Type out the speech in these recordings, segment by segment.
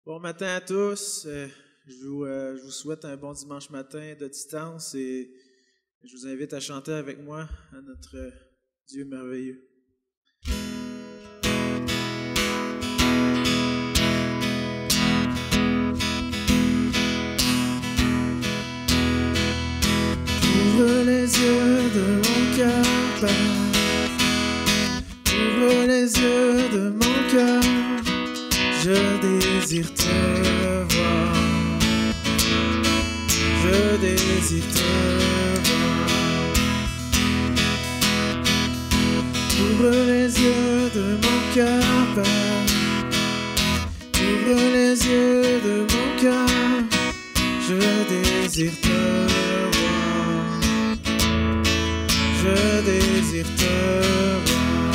Bon matin à tous. Je vous souhaite un bon dimanche matin de distance et je vous invite à chanter avec moi à notre Dieu merveilleux. Ouvre les yeux de mon cœur, Père. Ouvre les yeux de mon cœur. Je désire te voir. Je désire te voir. Ouvre les yeux de mon cœur, Père. Ouvre les yeux de mon cœur. Je désire te voir. Je désire te voir.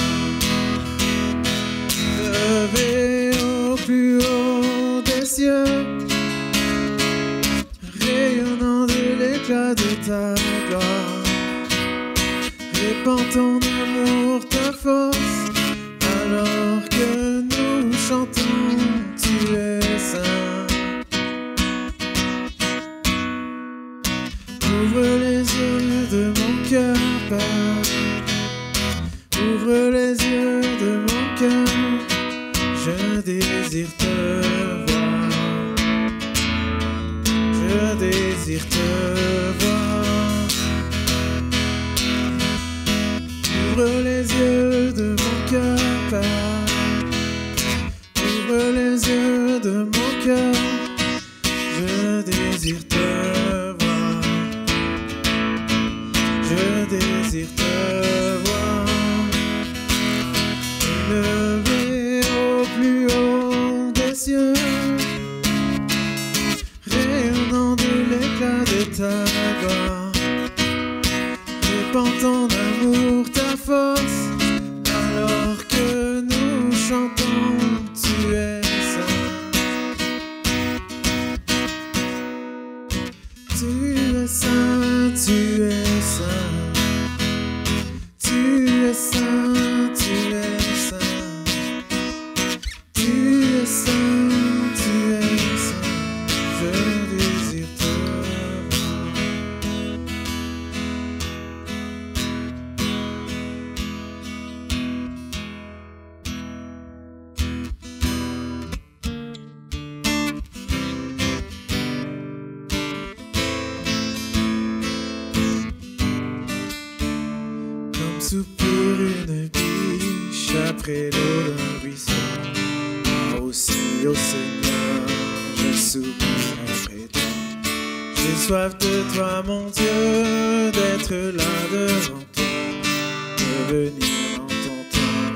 Levé au plus haut des cieux, rayonnant de l'éclat de ta gloire, répand ton amour, ta force, alors que nous chantons, tu es saint. Ouvre les yeux de mon cœur, Père. Ouvre les yeux de mon cœur. Je désire te voir. Je désire te voir. Ouvre les yeux de mon cœur, Père. Ouvre les yeux de mon cœur. Je désire te voir. Je désire te voir. Élevé au plus haut des cieux, rayonnant de l'éclat de ta gloire, répand ton amour, ta force, alors que nous chantons, tu es saint. Tu es saint, tu es saint. Tu es saint, tu es saint. Tu es saint, tu es saint. Je désire te voir. Comme soupir une biche après l'eau d'un ruisseau, moi aussi, ô Seigneur, je soupire après toi. J'ai soif de toi, mon Dieu, d'être là devant toi, de venir en ton temps,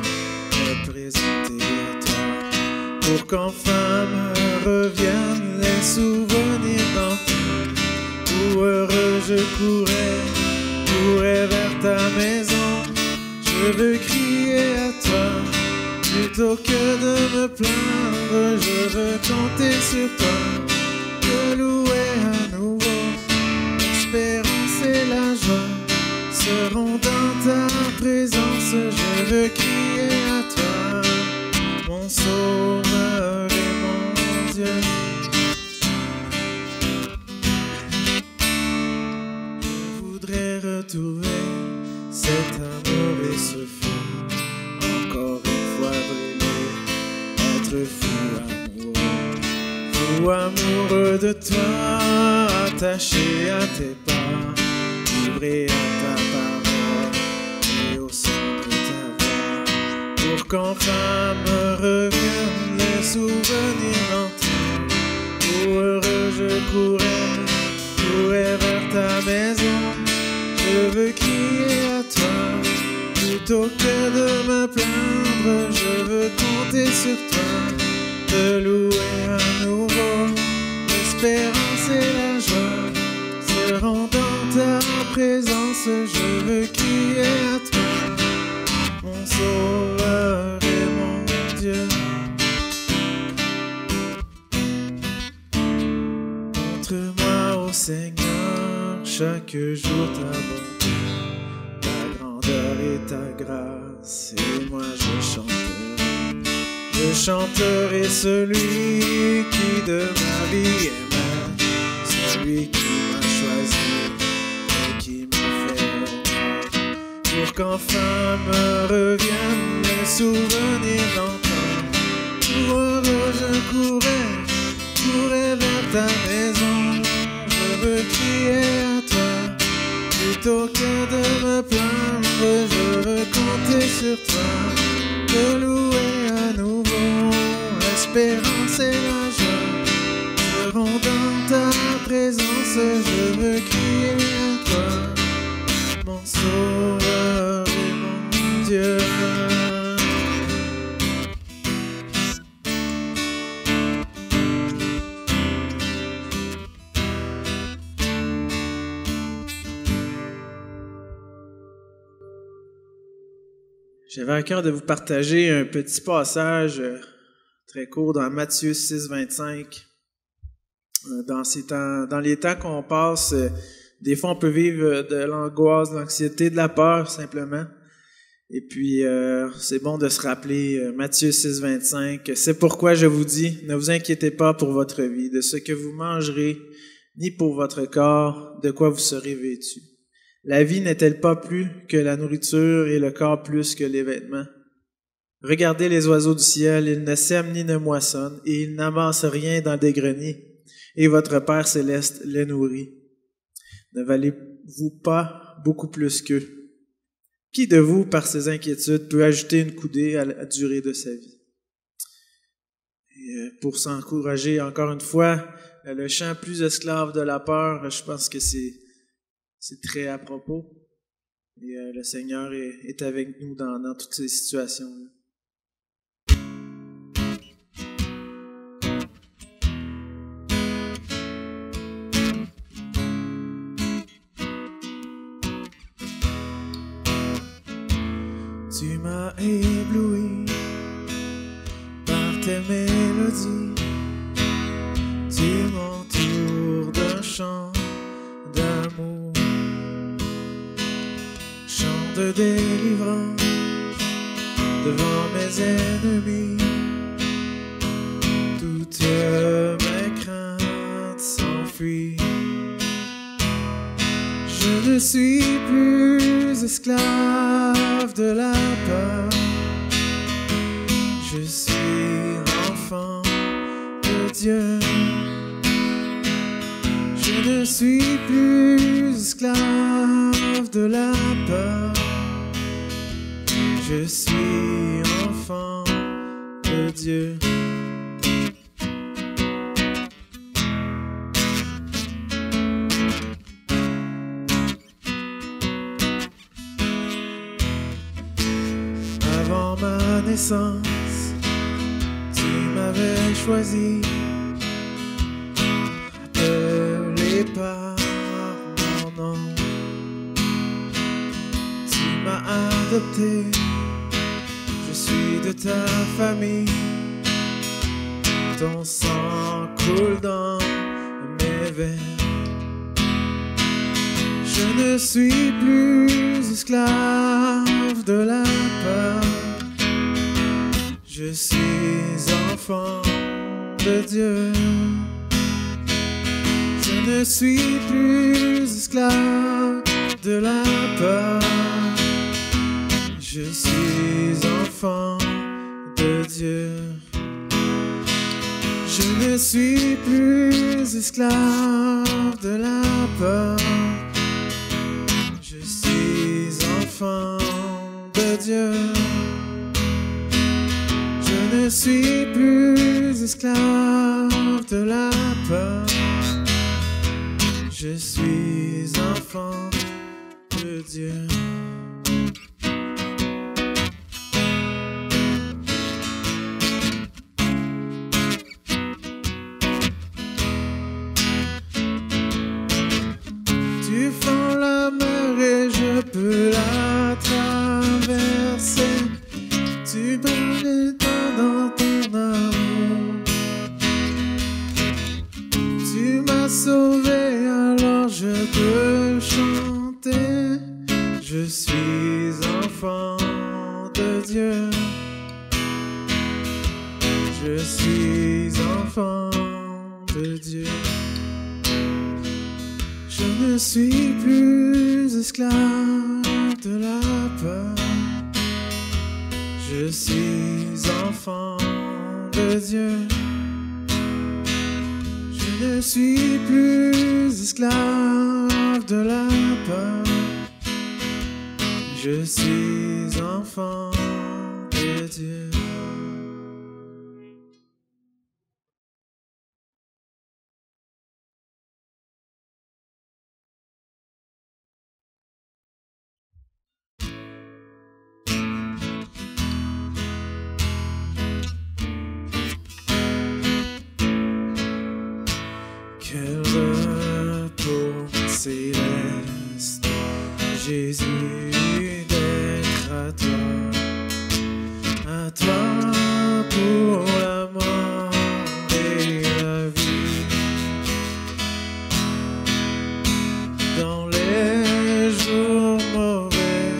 me présenter à toi, pour qu'enfin me reviennent les souvenirs d'antan, où heureux je courais vers ta maison. Je veux crier à toi, plutôt que de me plaindre, je veux compter sur toi, te louer à nouveau. L'espérance et la joie seront dans ta présence. Je veux crier à toi, mon sauveur et mon Dieu. Je voudrais retrouver cet amour et ce feu, encore une fois brûler, être fou amoureux de toi, attaché à tes pas, livré à ta parole et au son de ta voix, pour qu'enfin me reviennent les souvenirs d'antan, où heureux je courais vers ta maison. Je veux crier à toi, plutôt que de me plaindre, je veux compter sur toi, te louer à nouveau. L'espérance et la joie seront dans ta présence. Je veux crier à toi, mon sauveur et mon Dieu. Montre-moi, ô Seigneur, chaque jour ta bonté, ta grandeur et ta grâce, et moi je chanterai. Je chanterai celui qui de ma vie est maître, celui qui m'a choisi et qui m'a fait renaître, pour qu'enfin me reviennent les souvenirs d'antan. Pour heureux je courais vers ta maison. Je veux crier à toi, plutôt que de me plaindre. Je veux compter sur toi, te louer à nouveau. L'espérance et la joie seront dans ta présence. Je veux crier à toi, mon sauveur et mon Dieu. J'avais à cœur de vous partager un petit passage très court dans Matthieu 6, 25. Dans les temps qu'on passe, des fois on peut vivre de l'angoisse, de l'anxiété, de la peur simplement. Et puis c'est bon de se rappeler Matthieu 6, 25. C'est pourquoi je vous dis, ne vous inquiétez pas pour votre vie, de ce que vous mangerez, ni pour votre corps, de quoi vous serez vêtus. La vie n'est-elle pas plus que la nourriture et le corps plus que les vêtements? Regardez les oiseaux du ciel, ils ne sèment ni ne moissonnent, et ils n'amassent rien dans des greniers, et votre Père céleste les nourrit. Ne valez-vous pas beaucoup plus qu'eux? Qui de vous, par ses inquiétudes, peut ajouter une coudée à la durée de sa vie? Et pour s'encourager, encore une fois, le chant « Plus esclave de la peur », je pense que c'est très à propos. Et le Seigneur est avec nous dans toutes ces situations-là. Tu m'as ébloui par tes mélodies, tu m'entoures d'un chant d'amour, chant de délivrance devant mes ennemis. Toutes mes craintes s'enfuient. Je ne suis plus esclave de la peur. Je suis enfant de Dieu. Je ne suis plus esclave de la peur. Je suis enfant de Dieu. Avant ma naissance, tu m'avais choisi, appelé par mon nom. Tu m'as adopté, je suis de ta famille. Ton sang coule dans mes veines. Je ne suis plus esclave de la peur. Je suis enfant de Dieu. Je ne suis plus esclave de la peur. Je suis enfant de Dieu. Je ne suis plus esclave de la peur. Je suis enfant de Dieu. Je ne suis plus esclave de la peur. Je suis enfant de Dieu. Tu fends la mer et je peux la traverser. Tu brûles les temps dans ton amour. Tu m'as sauvé, alors je peux chanter. Je suis enfant de Dieu. Je suis enfant de Dieu. Je ne suis plus esclave de la peur. Je suis enfant de Dieu. Je ne suis plus esclave de la peur. Je suis enfant de Dieu. Quel repos céleste, Jésus, d'être à toi pour la mort et la vie. Dans les jours mauvais,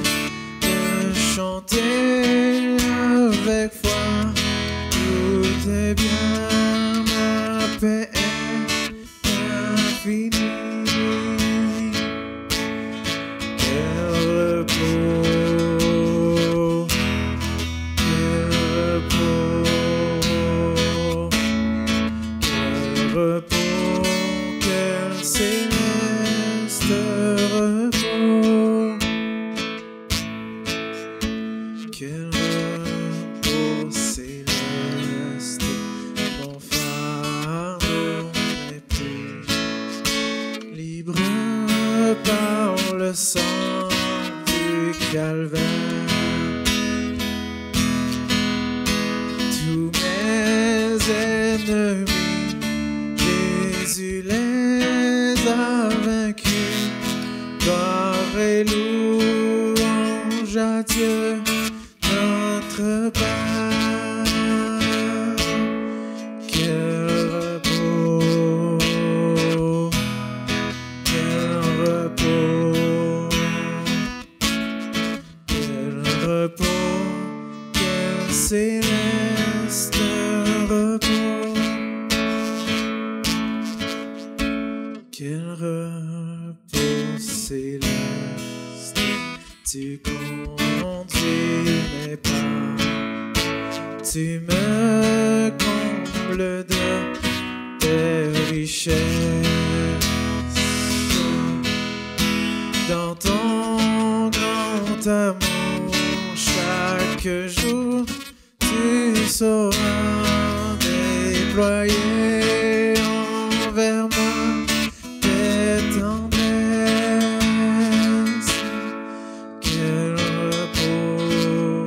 de chanter avec foi, tout est bien, ma paix fini. Quel repos, quel repos, quel repos, quel céleste repos. Quel repos céleste, mon fardeau n'est plus. Libre par le sang du calvaire, tous mes ennemis, Jésus les a vaincus. Gloire et louange à Dieu, notre Père. Quel repos, quel repos, quel repos, quel céleste repos. Quel repos céleste, tu conduis mes pas, tu me combles de tes richesses. Dans ton grand amour, chaque jour, tu sauras déployer envers moi tes tendresses. Quel repos,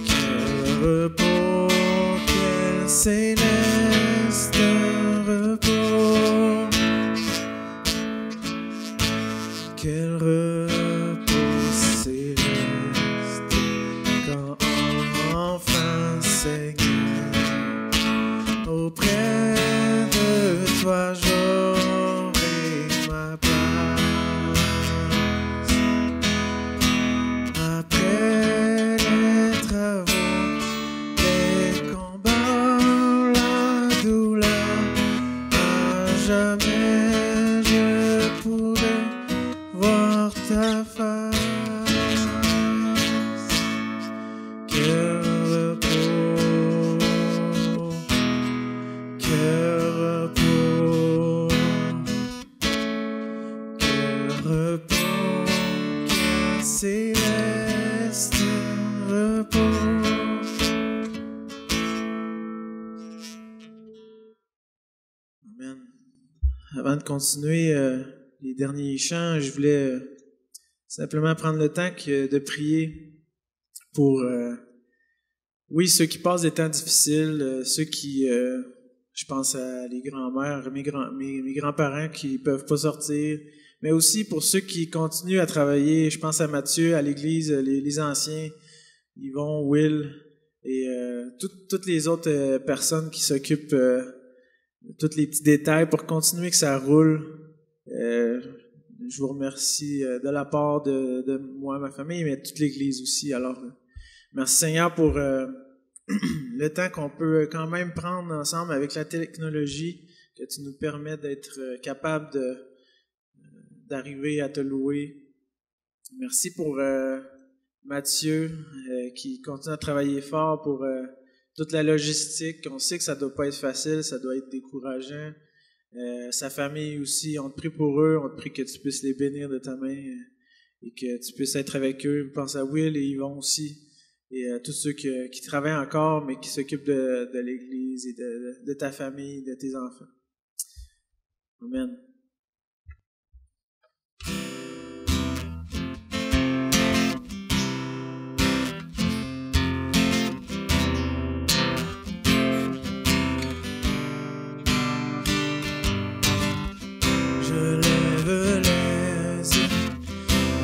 quel repos, quel céleste repos. Quel repos céleste, quand enfin Seigneur, auprès de toi j'aurai ma place. Après les travaux, les combats, la douleur, à jamais je pourrai voir ta face. Quel repos, quel repos, quel repos, quel céleste repos. Amen. Avant de continuer les derniers chants, je voulais simplement prendre le temps de prier pour, oui, ceux qui passent des temps difficiles, ceux qui, je pense à les grands-mères, mes grands-parents qui peuvent pas sortir, mais aussi pour ceux qui continuent à travailler. Je pense à Mathieu, à l'église, les anciens, Yvon, Will, et toutes les autres personnes qui s'occupent de tous les petits détails pour continuer que ça roule. je vous remercie de la part de moi, ma famille, mais de toute l'Église aussi. Alors, merci Seigneur pour le temps qu'on peut quand même prendre ensemble avec la technologie, que tu nous permets d'être capable d'arriver à te louer. Merci pour Mathieu qui continue à travailler fort pour toute la logistique. On sait que ça doit pas être facile, ça doit être décourageant. Sa famille aussi, on te prie pour eux, on te prie que tu puisses les bénir de ta main et que tu puisses être avec eux. Je pense à Will et Yvon aussi et tous ceux qui travaillent encore mais qui s'occupent de l'Église et de ta famille, de tes enfants. Amen.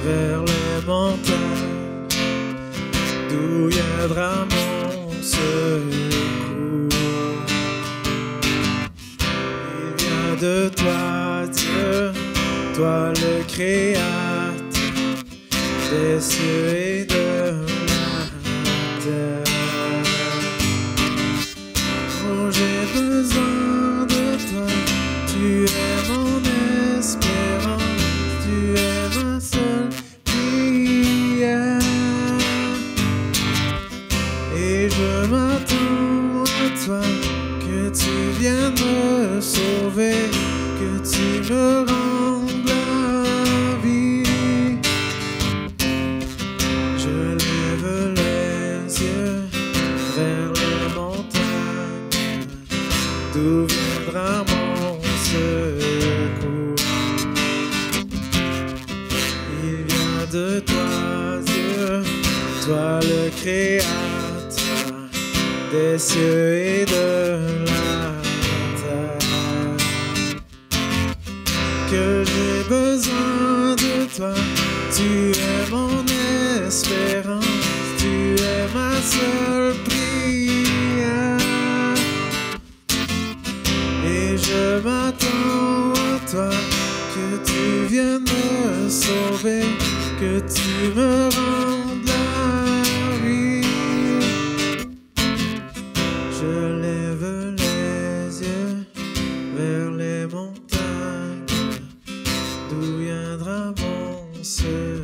Vers les montagnes, d'où viendra mon secours. Il vient de toi, Dieu, toi le Créateur des cieux et de la terre. Oh, j'ai besoin de toi, tu es mon espérance, tu es ma seule prière. Et je m'attends à toi, que tu viennes me sauver, que tu me rendes la vie. Je lève les yeux vers les montagnes, d'où viendra mon secours. Il vient de toi, Dieu, toi le Créateur des cieux et de la terre. Que j'ai besoin de toi, tu es mon espérance, tu es ma seule prière. Et je m'attends à toi, que tu viennes me sauver, que tu me rendes la vie. Je lève les yeux vers les montagnes, d'où viendra mon secours.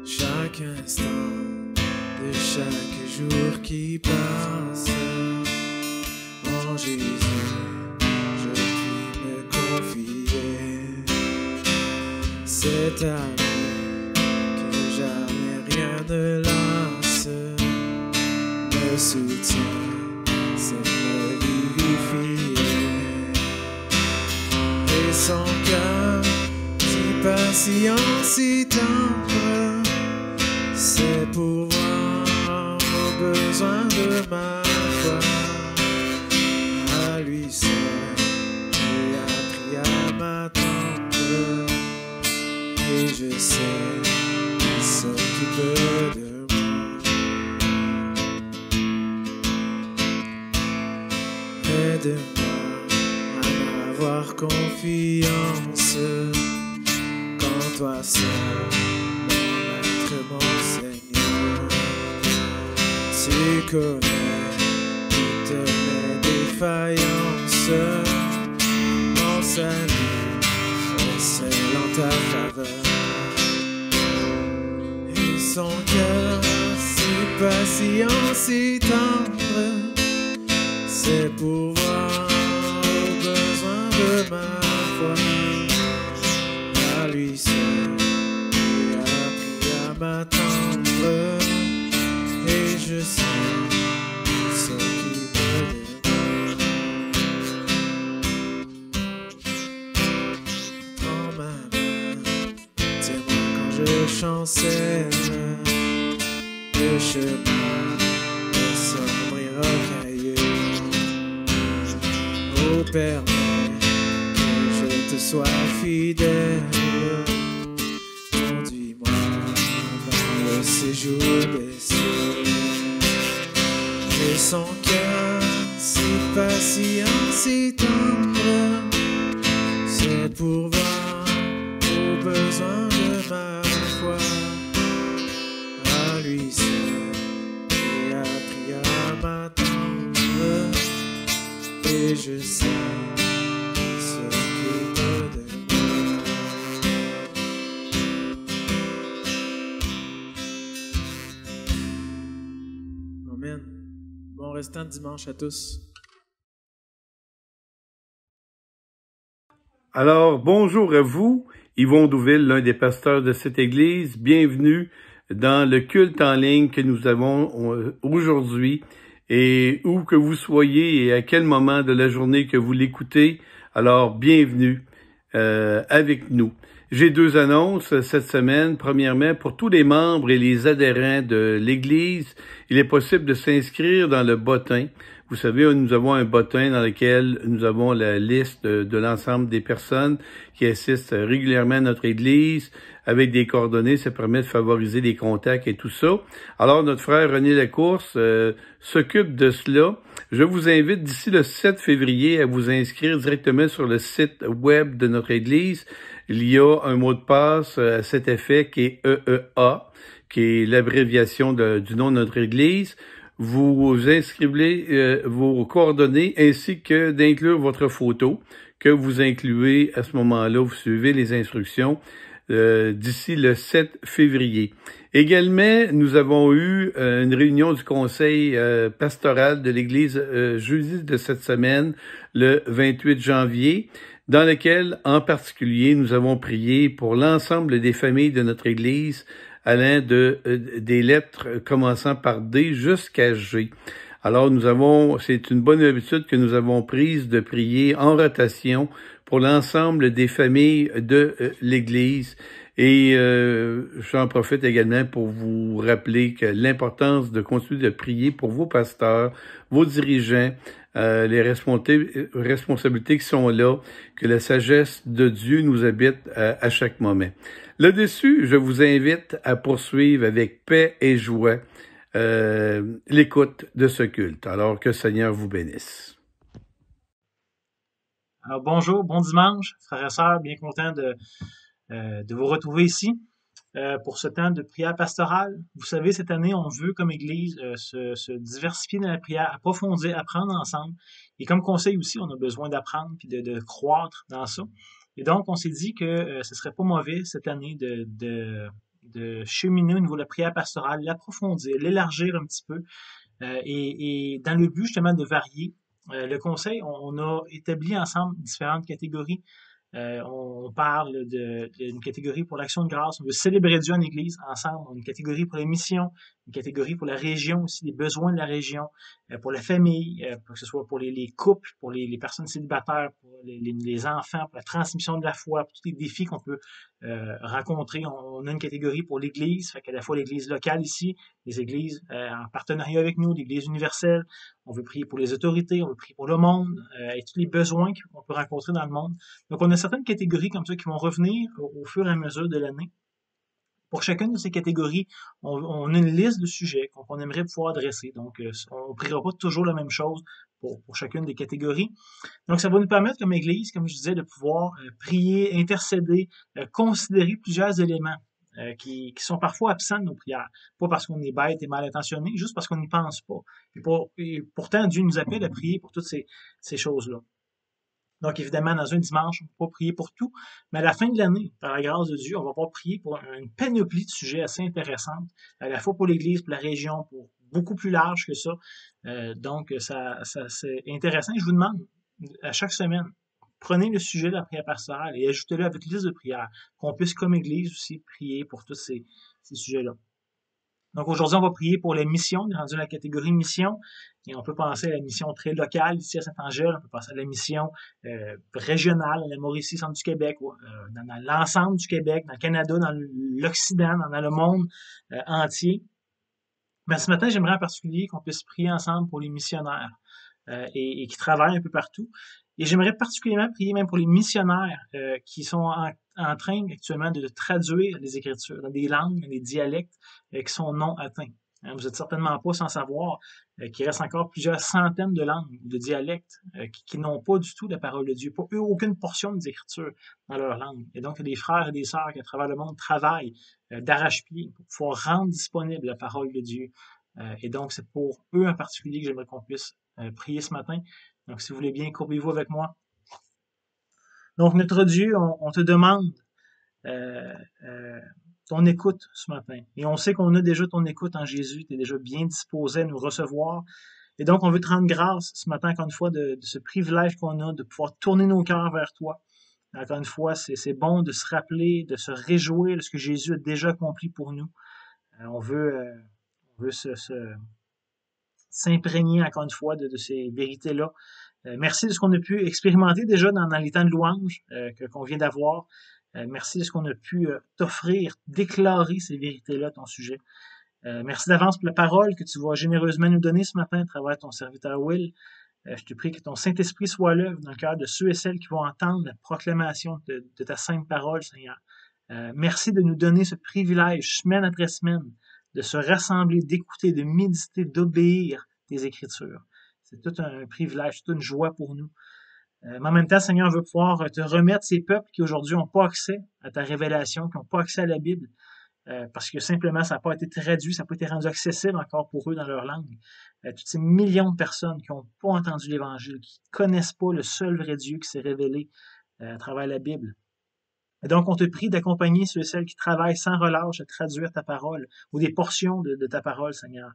Chaque instant de chaque jour qui passe, en Jésus, je puis me confier. C'est à lui que jamais rien ne lasse, me soutient, c'est me vivifier. Et son cœur si patient, si tendre, c'est pour voir aux besoins de ma foi. À lui seul, j'ai appris à m'attendre, et je sais qu'il s'occupe de moi. Aide-moi à m'avoir confiance, quand toi seul, mon Seigneur, tu connais toutes mes défaillances. Mon salut est seul en ta faveur. Et son cœur si patient, si tendre, c'est pour voir aux besoins de ma foi. À lui seul m'attendre, et je sais qu'il s'occupe de moi. Prends ma main, tiens-moi quand je chancelle le chemin est sombre et rocailleux. Oh, permets que je te sois fidèle. Conduis-moi dans le séjour des cieux. Et son cœur si patient, si tendre, c'est pour voir aux besoins de ma foi. À lui seul, j'ai appris à m'attendre, et je sais s'occupe de moi. Amen. Bon restant de dimanche à tous. Alors, bonjour à vous, Yvon Douville, l'un des pasteurs de cette église. Bienvenue dans le culte en ligne que nous avons aujourd'hui. Et où que vous soyez et à quel moment de la journée que vous l'écoutez, alors bienvenue avec nous. J'ai deux annonces cette semaine. Premièrement, pour tous les membres et les adhérents de l'Église, il est possible de s'inscrire dans le bottin. Vous savez, nous avons un bottin dans lequel nous avons la liste de l'ensemble des personnes qui assistent régulièrement à notre Église avec des coordonnées. Ça permet de favoriser les contacts et tout ça. Alors, notre frère René Lacourse s'occupe de cela. Je vous invite d'ici le 7 février à vous inscrire directement sur le site web de notre Église. Il y a un mot de passe à cet effet qui est EEA, qui est l'abréviation du nom de notre Église. Vous inscrivez vos coordonnées ainsi que d'inclure votre photo que vous incluez à ce moment-là. Vous suivez les instructions d'ici le 7 février. Également, nous avons eu une réunion du conseil pastoral de l'Église jeudi de cette semaine, le 28 janvier, dans lequel, en particulier, nous avons prié pour l'ensemble des familles de notre Église, allant des lettres commençant par D jusqu'à G. Alors, c'est une bonne habitude que nous avons prise de prier en rotation pour l'ensemble des familles de l'Église. Et j'en profite également pour vous rappeler que l'importance de continuer de prier pour vos pasteurs, vos dirigeants, les responsabilités qui sont là, que la sagesse de Dieu nous habite à chaque moment. Là-dessus, je vous invite à poursuivre avec paix et joie l'écoute de ce culte. Alors que le Seigneur vous bénisse. Alors bonjour, bon dimanche, frères et sœurs, bien content de vous retrouver ici pour ce temps de prière pastorale. Vous savez, cette année, on veut comme Église se diversifier dans la prière, approfondir, apprendre ensemble. Et comme conseil aussi, on a besoin d'apprendre puis de croître dans ça. Et donc, on s'est dit que ce serait pas mauvais cette année de cheminer au niveau de la prière pastorale, l'approfondir, l'élargir un petit peu, et dans le but justement de varier. Le conseil, on a établi ensemble différentes catégories. On parle d'une catégorie pour l'action de grâce. On veut célébrer Dieu en Église ensemble. On a une catégorie pour les missions, une catégorie pour la région aussi, les besoins de la région, pour la famille, que ce soit pour les couples, pour les personnes célibataires, pour les enfants, pour la transmission de la foi, pour tous les défis qu'on peut rencontrer. On a une catégorie pour l'Église, fait qu'à la fois l'Église locale ici, les églises en partenariat avec nous, l'Église universelle. On veut prier pour les autorités, on veut prier pour le monde et tous les besoins qu'on peut rencontrer dans le monde. Donc, on a certaines catégories comme ça qui vont revenir au fur et à mesure de l'année. Pour chacune de ces catégories, on a une liste de sujets qu'on aimerait pouvoir adresser. Donc, on ne priera pas toujours la même chose pour chacune des catégories. Donc, ça va nous permettre comme Église, comme je disais, de pouvoir prier, intercéder, considérer plusieurs éléments qui sont parfois absents de nos prières. Pas parce qu'on est bête et mal intentionné, juste parce qu'on n'y pense pas. Et pourtant, Dieu nous appelle à prier pour toutes ces choses-là. Donc, évidemment, dans un dimanche, on ne peut pas prier pour tout, mais à la fin de l'année, par la grâce de Dieu, on va pouvoir prier pour une panoplie de sujets assez intéressantes, à la fois pour l'Église, pour la région, pour beaucoup plus large que ça. Donc, ça c'est intéressant. Je vous demande, à chaque semaine, prenez le sujet de la prière pastorale et ajoutez-le à votre liste de prières, qu'on puisse, comme Église aussi, prier pour tous ces sujets-là. Donc, aujourd'hui, on va prier pour les missions. On est rendu dans la catégorie mission. Et on peut penser à la mission très locale ici à Saint-Angèle. On peut penser à la mission régionale, dans la Mauricie, centre du Québec, dans l'ensemble du Québec, dans le Canada, dans l'Occident, dans le monde entier. Mais ce matin, j'aimerais en particulier qu'on puisse prier ensemble pour les missionnaires et qui travaillent un peu partout. Et j'aimerais particulièrement prier même pour les missionnaires qui sont en train actuellement de traduire les Écritures dans des langues, dans des dialectes qui sont non atteints. Hein, vous n'êtes certainement pas sans savoir qu'il reste encore plusieurs centaines de langues, de dialectes qui n'ont pas du tout la parole de Dieu, pas aucune portion des Écritures dans leur langue. Et donc, il y a des frères et des sœurs qui, à travers le monde, travaillent d'arrache-pied pour pouvoir rendre disponible la parole de Dieu. Et donc, c'est pour eux en particulier que j'aimerais qu'on puisse prier ce matin. Donc, si vous voulez bien, courbez-vous avec moi. Donc, notre Dieu, on te demande ton écoute ce matin. Et on sait qu'on a déjà ton écoute en Jésus. Tu es déjà bien disposé à nous recevoir. Et donc, on veut te rendre grâce ce matin, encore une fois, de ce privilège qu'on a de pouvoir tourner nos cœurs vers toi. Encore une fois, c'est bon de se rappeler, de se réjouir de ce que Jésus a déjà accompli pour nous. On veut s'imprégner, encore une fois, de ces vérités-là. Merci de ce qu'on a pu expérimenter déjà dans les temps de louange qu'on vient d'avoir. Merci de ce qu'on a pu t'offrir, déclarer ces vérités-là à ton sujet. Merci d'avance pour la parole que tu vas généreusement nous donner ce matin à travers ton serviteur Will. Je te prie que ton Saint-Esprit soit là dans le cœur de ceux et celles qui vont entendre la proclamation de ta sainte parole, Seigneur. Merci de nous donner ce privilège, semaine après semaine, de se rassembler, d'écouter, de méditer, d'obéir tes Écritures. C'est tout un privilège, toute une joie pour nous. Mais en même temps, Seigneur, on veut pouvoir te remettre ces peuples qui aujourd'hui n'ont pas accès à ta révélation, qui n'ont pas accès à la Bible, parce que simplement ça n'a pas été traduit, ça n'a pas été rendu accessible encore pour eux dans leur langue. Toutes ces millions de personnes qui n'ont pas entendu l'Évangile, qui ne connaissent pas le seul vrai Dieu qui s'est révélé à travers la Bible. Et donc, on te prie d'accompagner ceux et celles qui travaillent sans relâche à traduire ta parole ou des portions de ta parole, Seigneur.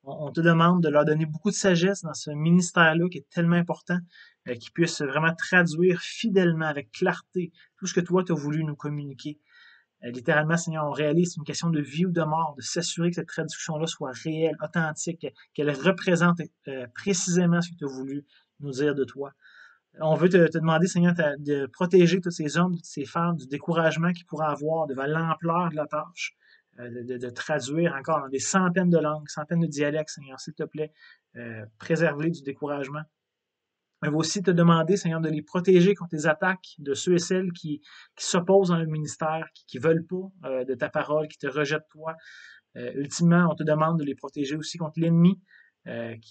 On te demande de leur donner beaucoup de sagesse dans ce ministère-là qui est tellement important, qu'ils puissent vraiment traduire fidèlement, avec clarté, tout ce que toi, tu as voulu nous communiquer. Littéralement, Seigneur, on réalise une question de vie ou de mort, de s'assurer que cette traduction-là soit réelle, authentique, qu'elle représente précisément ce que tu as voulu nous dire de toi. On veut te demander, Seigneur, de protéger tous ces hommes, toutes ces femmes du découragement qu'ils pourraient avoir devant l'ampleur de la tâche, de traduire encore dans des centaines de langues, centaines de dialectes, Seigneur, s'il te plaît, préserve-les du découragement. On veut aussi te demander, Seigneur, de les protéger contre les attaques de ceux et celles qui s'opposent dans le ministère, qui ne veulent pas de ta parole, qui te rejettent toi. Ultimement, on te demande de les protéger aussi contre l'ennemi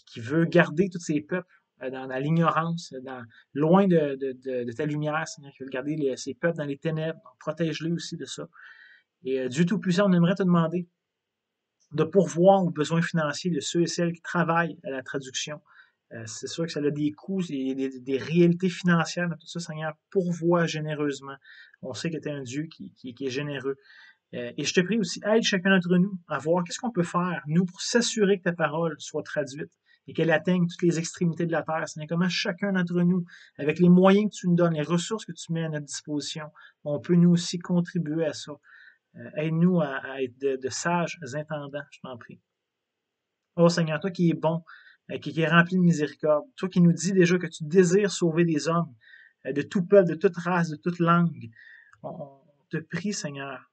qui veut garder tous ces peuples dans l'ignorance, loin de ta lumière, Seigneur, qui veut garder ces peuples dans les ténèbres. Donc, protège-les aussi de ça. Et Dieu Tout-Puissant, on aimerait te demander de pourvoir aux besoins financiers de ceux et celles qui travaillent à la traduction. C'est sûr que ça a des coûts, des réalités financières, mais tout ça, Seigneur, pourvoit généreusement. On sait que tu es un Dieu qui est généreux. Et je te prie aussi, aide chacun d'entre nous à voir qu'est-ce qu'on peut faire, nous, pour s'assurer que ta parole soit traduite et qu'elle atteigne toutes les extrémités de la terre. Seigneur, comment chacun d'entre nous, avec les moyens que tu nous donnes, les ressources que tu mets à notre disposition, on peut nous aussi contribuer à ça. Aide-nous à être de sages intendants, je t'en prie. Oh Seigneur, toi qui es bon, qui est rempli de miséricorde, toi qui nous dis déjà que tu désires sauver des hommes de tout peuple, de toute race, de toute langue, on te prie, Seigneur,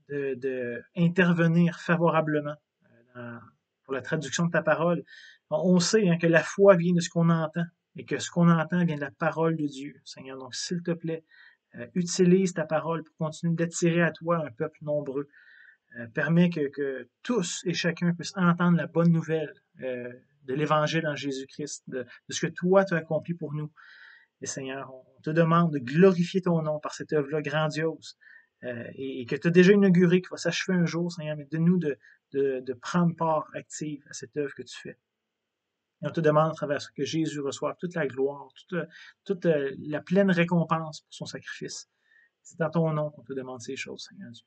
de intervenir favorablement pour la traduction de ta parole. On sait que la foi vient de ce qu'on entend et que ce qu'on entend vient de la parole de Dieu, Seigneur. Donc, s'il te plaît, utilise ta parole pour continuer d'attirer à toi un peuple nombreux. Permet que tous et chacun puissent entendre la bonne nouvelle de l'Évangile en Jésus-Christ, de ce que toi tu as accompli pour nous. Et Seigneur, on te demande de glorifier ton nom par cette œuvre-là grandiose et que tu as déjà inaugurée, qui va s'achever un jour, Seigneur, mais de nous de prendre part active à cette œuvre que tu fais. Et on te demande à travers ce que Jésus reçoive toute la gloire, toute la pleine récompense pour son sacrifice. C'est dans ton nom qu'on te demande ces choses, Seigneur Dieu.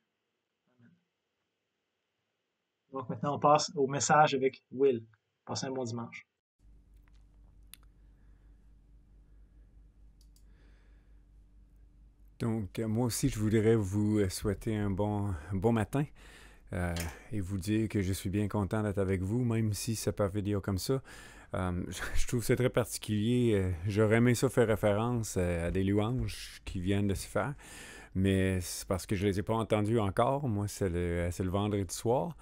Donc maintenant, on passe au message avec Will. Passez un bon dimanche. Donc, moi aussi, je voudrais vous souhaiter un bon matin et vous dire que je suis bien content d'être avec vous, même si c'est par vidéo comme ça. Je trouve ça très particulier. J'aurais aimé ça faire référence à des louanges qui viennent de se faire, mais c'est parce que je ne les ai pas entendues encore. Moi, c'est le vendredi soir.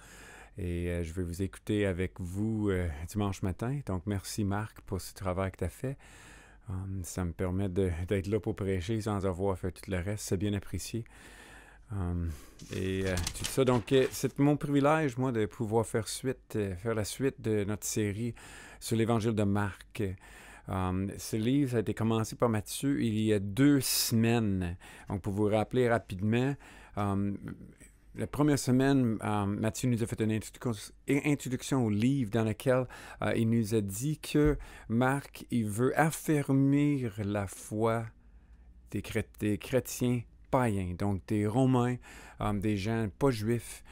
Et je vais vous écouter avec vous dimanche matin. Donc, merci Marc pour ce travail que tu as fait. Ça me permet d'être là pour prêcher sans avoir fait tout le reste. C'est bien apprécié. Tout ça. Donc, c'est mon privilège, moi, de pouvoir faire la suite de notre série sur l'Évangile de Marc. Ce livre a été commencé par Matthieu il y a 2 semaines. Donc, pour vous rappeler rapidement, la première semaine, Matthieu nous a fait une introduction au livre dans lequel il nous a dit que Marc, il veut affermir la foi des chrétiens païens, donc des Romains, des gens pas juifs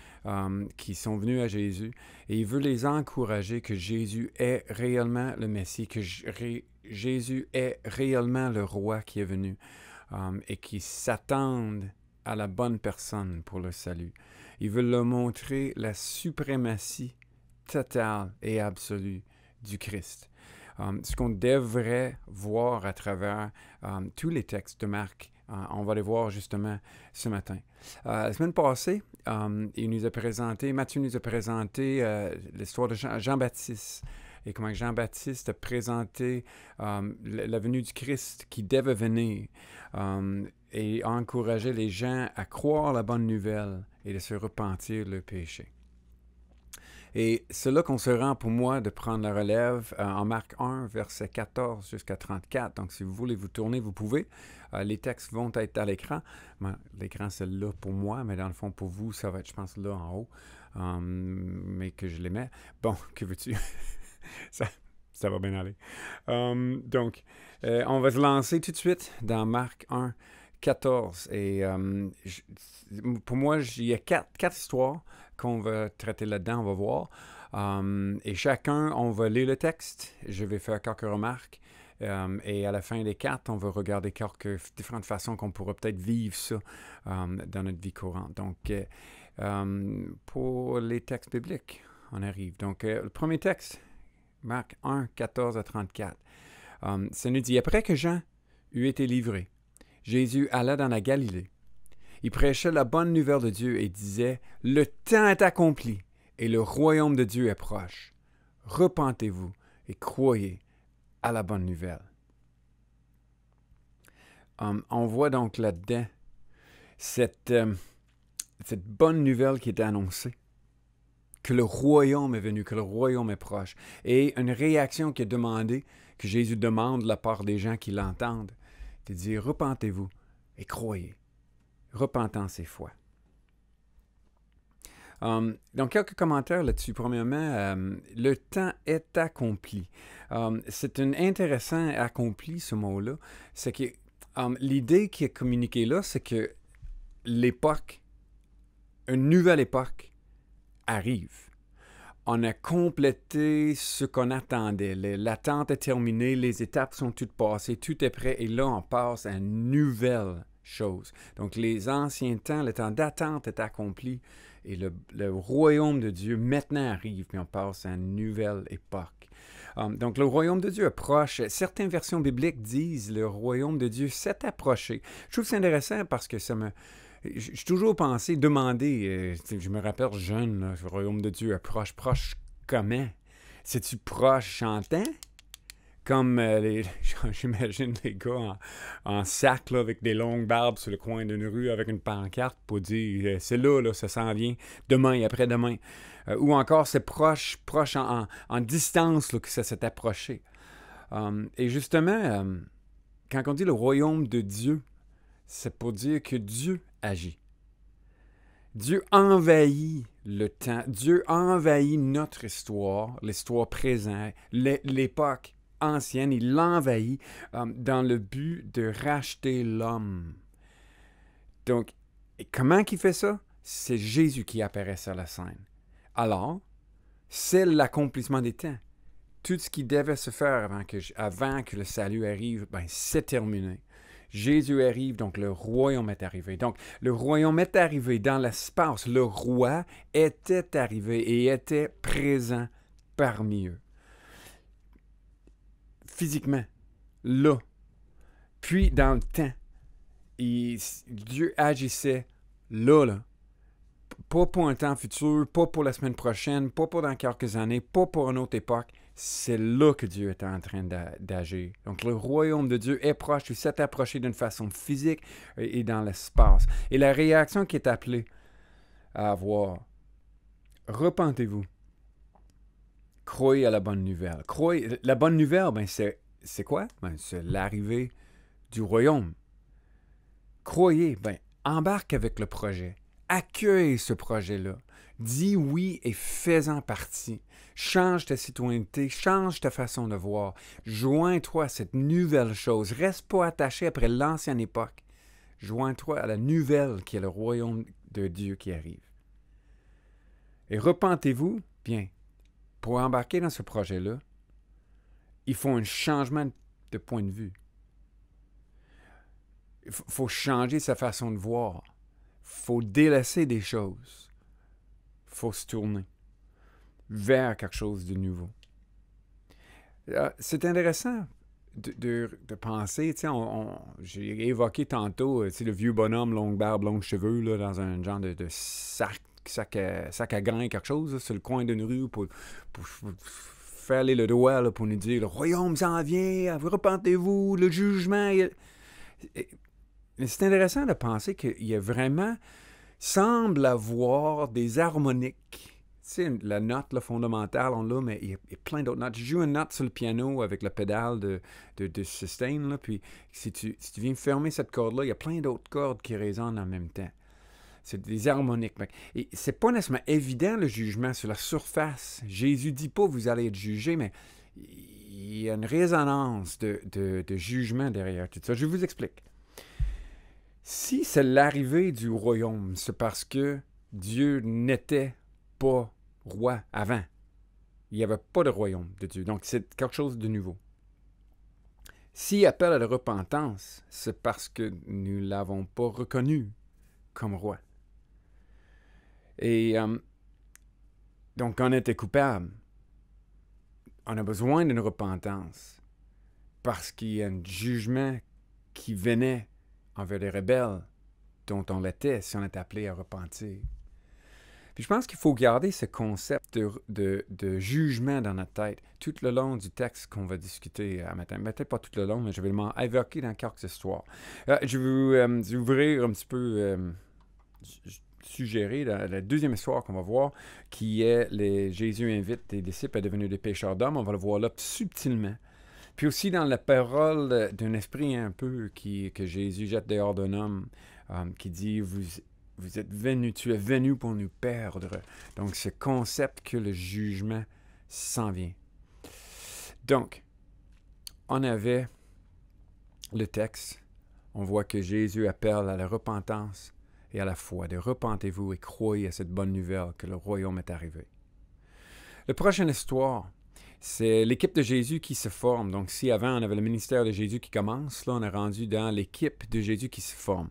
qui sont venus à Jésus. Et il veut les encourager que Jésus est réellement le Messie, que Jésus est réellement le roi qui est venu et qu'ils s'attendent à la bonne personne pour le salut. Il veut leur montrer la suprématie totale et absolue du Christ. Ce qu'on devrait voir à travers tous les textes de Marc. On va les voir justement ce matin. La semaine passée, Matthieu nous a présenté l'histoire de Jean-Baptiste et comment Jean-Baptiste a présenté la venue du Christ qui devait venir et a encouragé les gens à croire la bonne nouvelle et de se repentir de leur péché. Et c'est là qu'on se rend pour moi de prendre la relève en Marc 1, verset 14 jusqu'à 34. Donc, si vous voulez vous tourner, vous pouvez. Les textes vont être à l'écran. L'écran, c'est là pour moi, mais dans le fond, pour vous, ça va être, je pense, là en haut. Mais que je les mets. Bon, que veux-tu? ça va bien aller. Donc, on va se lancer tout de suite dans Marc 1, 14. Et pour moi, il y a quatre histoires qu'on va traiter là-dedans, on va voir. Et chacun, on va lire le texte. Je vais faire quelques remarques. Et à la fin des 4, on va regarder quelques différentes façons qu'on pourra peut-être vivre ça dans notre vie courante. Donc, pour les textes bibliques, on arrive. Donc, le premier texte, Marc 1, 14 à 34. Ça nous dit, après que Jean eut été livré, Jésus alla dans la Galilée. Il prêchait la bonne nouvelle de Dieu et disait, « Le temps est accompli et le royaume de Dieu est proche. Repentez-vous et croyez à la bonne nouvelle. » On voit donc là-dedans cette bonne nouvelle qui est annoncée, que le royaume est venu, que le royaume est proche, et une réaction qui est demandée, que Jésus demande de la part des gens qui l'entendent, de dire « Repentez-vous et croyez. » Repentance et foi. Donc, quelques commentaires là-dessus. Premièrement, le temps est accompli. C'est un intéressant accompli, ce mot-là. C'est que l'idée qui est communiquée là, c'est que l'époque, une nouvelle époque, arrive. On a complété ce qu'on attendait. L'attente est terminée, les étapes sont toutes passées, tout est prêt, et là, on passe à une nouvelle chose. Donc, les anciens temps, le temps d'attente est accompli, et le royaume de Dieu maintenant arrive, puis on passe à une nouvelle époque. Donc, le royaume de Dieu est proche. Certaines versions bibliques disent le royaume de Dieu s'est approché. Je trouve que c'est intéressant parce que j'ai toujours pensé, demandé, je me rappelle jeune, là, le royaume de Dieu est proche. Proche comment? C'est-tu proche chantant? Comme j'imagine les gars en sac là, avec des longues barbes sur le coin d'une rue avec une pancarte pour dire c'est là, ça s'en vient, demain et après-demain. Ou encore c'est proche en distance là, que ça s'est approché. Et justement, quand on dit le royaume de Dieu, c'est pour dire que Dieu agit. Dieu envahit le temps, Dieu envahit notre histoire, l'histoire présente, l'époque ancienne, il l'envahit dans le but de racheter l'homme. Donc, comment il fait ça? C'est Jésus qui apparaît sur la scène. Alors, c'est l'accomplissement des temps. Tout ce qui devait se faire avant que le salut arrive, c'est terminé. Jésus arrive, donc le royaume est arrivé. Donc, le royaume est arrivé dans l'espace. Le roi était arrivé et était présent parmi eux. Physiquement, là. Puis, dans le temps, Dieu agissait là. Pas pour un temps futur, pas pour la semaine prochaine, pas pour dans quelques années, pas pour une autre époque. c'est là que Dieu est en train d'agir. Donc, le royaume de Dieu est proche, il s'est approché d'une façon physique et dans l'espace. Et la réaction qui est appelée à avoir, repentez-vous. Croyez à la bonne nouvelle. La bonne nouvelle, ben c'est quoi? Ben, c'est l'arrivée du royaume. Croyez, ben, embarque avec le projet. Accueille ce projet-là. Dis oui et fais-en partie. Change ta citoyenneté, change ta façon de voir. Joins-toi à cette nouvelle chose. Reste pas attaché après l'ancienne époque. Joins-toi à la nouvelle qui est le royaume de Dieu qui arrive. Et repentez-vous, bien, pour embarquer dans ce projet-là, il faut un changement de point de vue. Il faut changer sa façon de voir. Il faut délaisser des choses. Il faut se tourner vers quelque chose de nouveau. C'est intéressant de penser, tu sais, j'ai évoqué tantôt, tu sais, le vieux bonhomme, longue barbe, longs cheveux, là, dans un genre de sac à grains, quelque chose, là, sur le coin d'une rue pour faire aller le doigt là, pour nous dire « Le royaume s'en vient, repentez-vous, le jugement... » Mais c'est intéressant de penser qu'il y a vraiment, semble avoir des harmoniques. Tu sais, la note là, fondamentale, on l'a, mais il y a plein d'autres notes. Je joue une note sur le piano avec le pédale de sustain, là, puis si tu viens fermer cette corde-là, il y a plein d'autres cordes qui résonnent en même temps. C'est des harmoniques. Et c'est pas nécessairement évident, le jugement, sur la surface. Jésus dit pas « vous allez être jugés », mais il y a une résonance de jugement derrière tout ça. Je vous explique. Si c'est l'arrivée du royaume, c'est parce que Dieu n'était pas roi avant. Il n'y avait pas de royaume de Dieu. Donc, c'est quelque chose de nouveau. S'il appelle à la repentance, c'est parce que nous ne l'avons pas reconnu comme roi. Et donc, on était coupable. On a besoin d'une repentance parce qu'il y a un jugement qui venait envers les rebelles dont on l'était si on est appelé à repentir. Puis je pense qu'il faut garder ce concept de jugement dans notre tête tout le long du texte qu'on va discuter à matin. Peut-être pas tout le long, mais je vais l'évoquer dans quelques histoires. Je vais vous ouvrir un petit peu, suggérer la deuxième histoire qu'on va voir, qui est Jésus invite les disciples à devenir des pêcheurs d'hommes. On va le voir là subtilement. Puis aussi dans la parole d'un esprit un peu que Jésus jette dehors d'un homme, qui dit « Vous êtes venu, tu es venu pour nous perdre. » Donc, ce concept que le jugement s'en vient. Donc, on avait le texte. On voit que Jésus appelle à la repentance et à la foi. De repentez-vous et croyez à cette bonne nouvelle que le royaume est arrivé. La prochaine histoire, c'est l'équipe de Jésus qui se forme. Donc, si avant, on avait le ministère de Jésus qui commence, là, on est rendu dans l'équipe de Jésus qui se forme.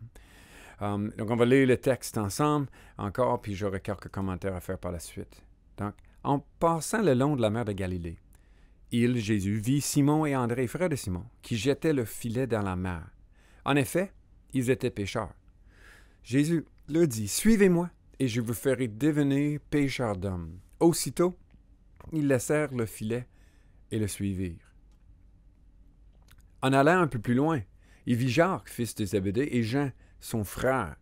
Donc, on va lire le texte ensemble encore, puis j'aurai quelques commentaires à faire par la suite. Donc, en passant le long de la mer de Galilée, il, Jésus, vit Simon et André, frères de Simon, qui jetaient le filet dans la mer. En effet, ils étaient pêcheurs. Jésus leur dit, « Suivez-moi, et je vous ferai devenir pêcheurs d'hommes. » Aussitôt, ils laissèrent le filet et le suivirent. En allant un peu plus loin, il vit Jacques, fils de Zébédée, et Jean, son frère,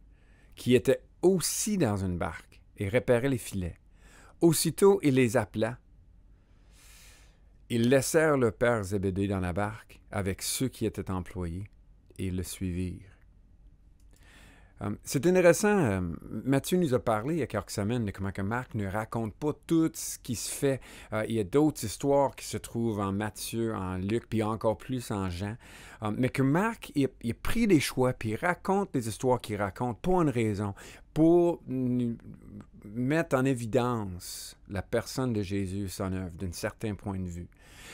qui était aussi dans une barque et réparait les filets. Aussitôt, il les appela. Ils laissèrent le père Zébédée dans la barque avec ceux qui étaient employés et le suivirent. C'est intéressant, Matthieu nous a parlé il y a quelques semaines de comment que Marc ne raconte pas tout ce qui se fait. Il y a d'autres histoires qui se trouvent en Matthieu, en Luc, puis encore plus en Jean. Mais que Marc, il a pris des choix, puis il raconte les histoires qu'il raconte pour une raison, pour mettre en évidence la personne de Jésus, son œuvre, d'un certain point de vue.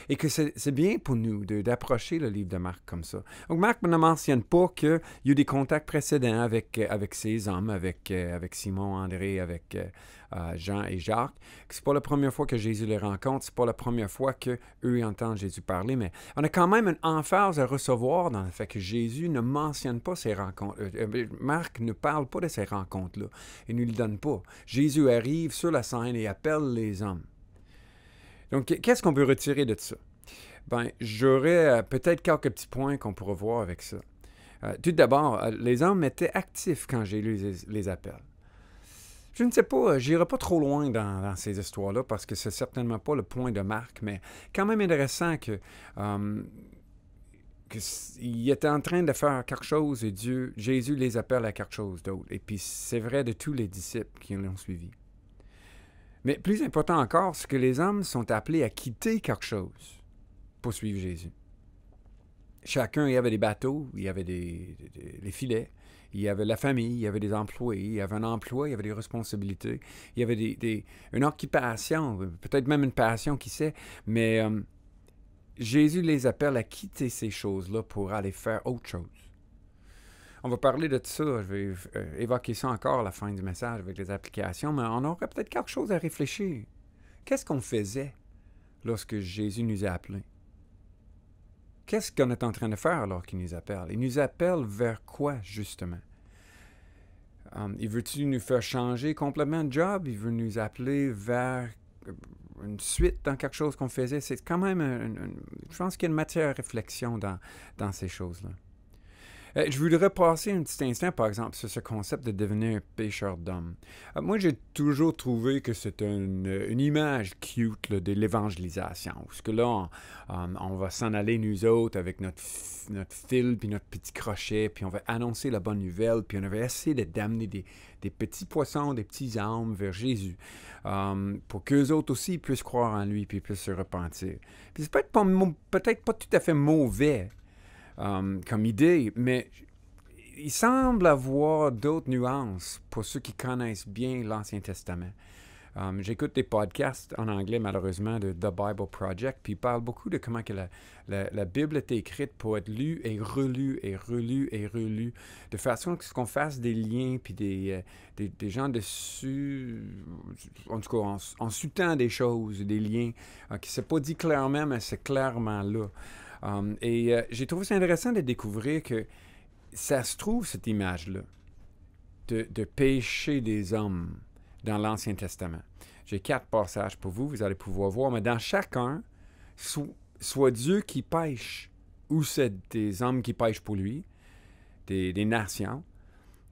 Et que c'est bien pour nous d'approcher le livre de Marc comme ça. Donc, Marc ne mentionne pas qu'il y a eu des contacts précédents avec ces hommes, avec Simon, André, avec Jean et Jacques. C'est pas la première fois que Jésus les rencontre, c'est pas la première fois qu'eux entendent Jésus parler, mais on a quand même une emphase à recevoir dans le fait que Jésus ne mentionne pas ces rencontres. Marc ne parle pas de ces rencontres-là. Il ne nous le donne pas. Jésus arrive sur la scène et appelle les hommes. Donc, qu'est-ce qu'on peut retirer de ça? Ben, j'aurais peut-être quelques petits points qu'on pourrait voir avec ça. Tout d'abord, les hommes étaient actifs quand j'ai lu les appels. Je ne sais pas, j'irai pas trop loin dans ces histoires-là parce que c'est certainement pas le point de Marc, mais quand même intéressant qu'il était en train de faire quelque chose et Jésus les appelle à quelque chose d'autre. Et puis c'est vrai de tous les disciples qui l'ont suivi. Mais plus important encore, c'est que les hommes sont appelés à quitter quelque chose pour suivre Jésus. Chacun, il y avait des bateaux, il y avait des filets, il y avait la famille, il y avait des employés, il y avait un emploi, il y avait des responsabilités, il y avait une occupation, peut-être même une passion, qui sait, mais Jésus les appelle à quitter ces choses-là pour aller faire autre chose. On va parler de ça, je vais évoquer ça encore à la fin du message avec les applications, mais on aurait peut-être quelque chose à réfléchir. Qu'est-ce qu'on faisait lorsque Jésus nous a appelés? Qu'est-ce qu'on est en train de faire alors qu'il nous appelle? Il nous appelle vers quoi, justement? Il veut-il nous faire changer complètement de job? Il veut nous appeler vers une suite dans quelque chose qu'on faisait? C'est quand même, je pense qu'il y a une matière à réflexion dans ces choses-là. Je voudrais passer un petit instant, par exemple, sur ce concept de devenir un pêcheur d'hommes. Moi, j'ai toujours trouvé que c'est une image cute là, de l'évangélisation. Parce que là, on va s'en aller, nous autres, avec notre fil puis notre petit crochet, puis on va annoncer la bonne nouvelle, puis on va essayer d'amener des petits poissons, des petits âmes vers Jésus, pour qu'eux autres aussi puissent croire en lui, puis puissent se repentir. Puis c'est peut-être pas tout à fait mauvais, comme idée, mais il semble avoir d'autres nuances pour ceux qui connaissent bien l'Ancien Testament. J'écoute des podcasts en anglais, malheureusement, de The Bible Project, puis ils parlent beaucoup de comment que la Bible était écrite pour être lue et relue et relue et relue, de façon qu'on fasse des liens, puis des gens dessus, en tout cas, en sutant des choses, des liens, qui ne s'est pas dit clairement, mais c'est clairement là. J'ai trouvé ça intéressant de découvrir que ça se trouve, cette image-là, de péché des hommes dans l'Ancien Testament. J'ai 4 passages pour vous, vous allez pouvoir voir, mais dans chacun, soit Dieu qui pêche, ou c'est des hommes qui pêchent pour lui, des nations,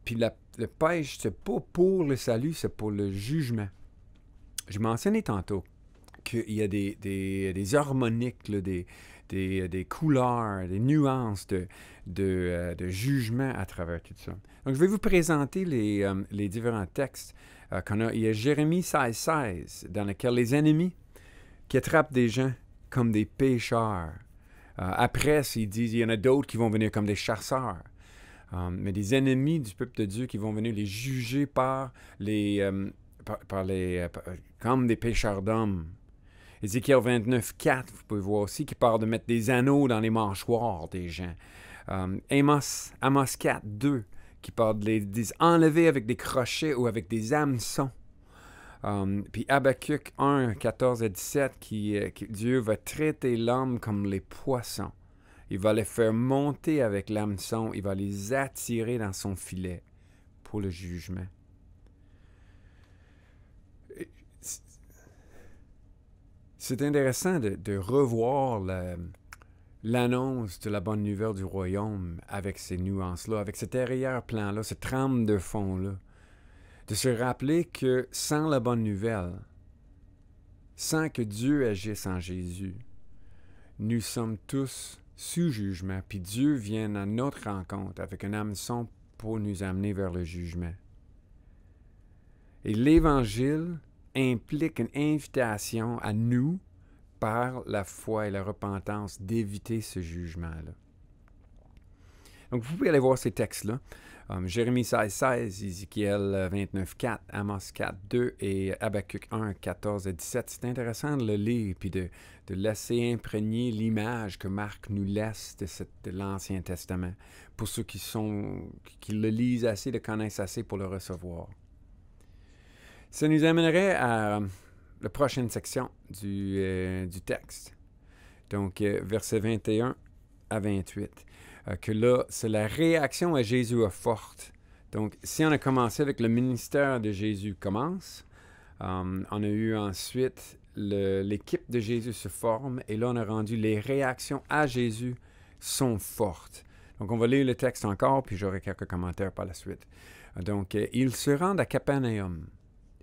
puis le pêche, c'est pas pour le salut, c'est pour le jugement. Je mentionnais tantôt qu'il y a des harmoniques, là, des couleurs, des nuances de jugement à travers tout ça. Donc, je vais vous présenter les différents textes qu'on a. Il y a Jérémie 16, dans lequel les ennemis qui attrapent des gens comme des pécheurs. Après, ils disent il y en a d'autres qui vont venir comme des chasseurs. Mais des ennemis du peuple de Dieu qui vont venir les juger comme des pécheurs d'hommes. Ézéchiel 29:4, vous pouvez voir aussi, qui parle de mettre des anneaux dans les mâchoires des gens. Amos 4:2, qui parle de les enlever avec des crochets ou avec des hameçons. Puis Habakkuk 1:14-17, qui Dieu va traiter l'homme comme les poissons. Il va les faire monter avec l'hameçon, il va les attirer dans son filet pour le jugement. C'est intéressant de revoir l'annonce de la bonne nouvelle du royaume avec ces nuances-là, avec cet arrière-plan-là, cette trame de fond-là. De se rappeler que sans la bonne nouvelle, sans que Dieu agisse en Jésus, nous sommes tous sous jugement, puis Dieu vient à notre rencontre avec un hameçon pour nous amener vers le jugement. Et l'Évangile implique une invitation à nous, par la foi et la repentance, d'éviter ce jugement-là. Donc, vous pouvez aller voir ces textes-là. Jérémie 16, Ézéchiel 29:4, Amos 4:2 et Habakkuk 1:14-17. C'est intéressant de le lire et de laisser imprégner l'image que Marc nous laisse de l'Ancien Testament pour ceux qui le lisent assez, le connaissent assez pour le recevoir. Ça nous amènerait à la prochaine section du texte. Donc, versets 21 à 28. Que là, c'est la réaction à Jésus forte. Donc, si on a commencé avec le ministère de Jésus commence, on a eu ensuite l'équipe de Jésus se forme et là, on a rendu les réactions à Jésus sont fortes. Donc, on va lire le texte encore, puis j'aurai quelques commentaires par la suite. Donc, ils se rendent à Capernaum.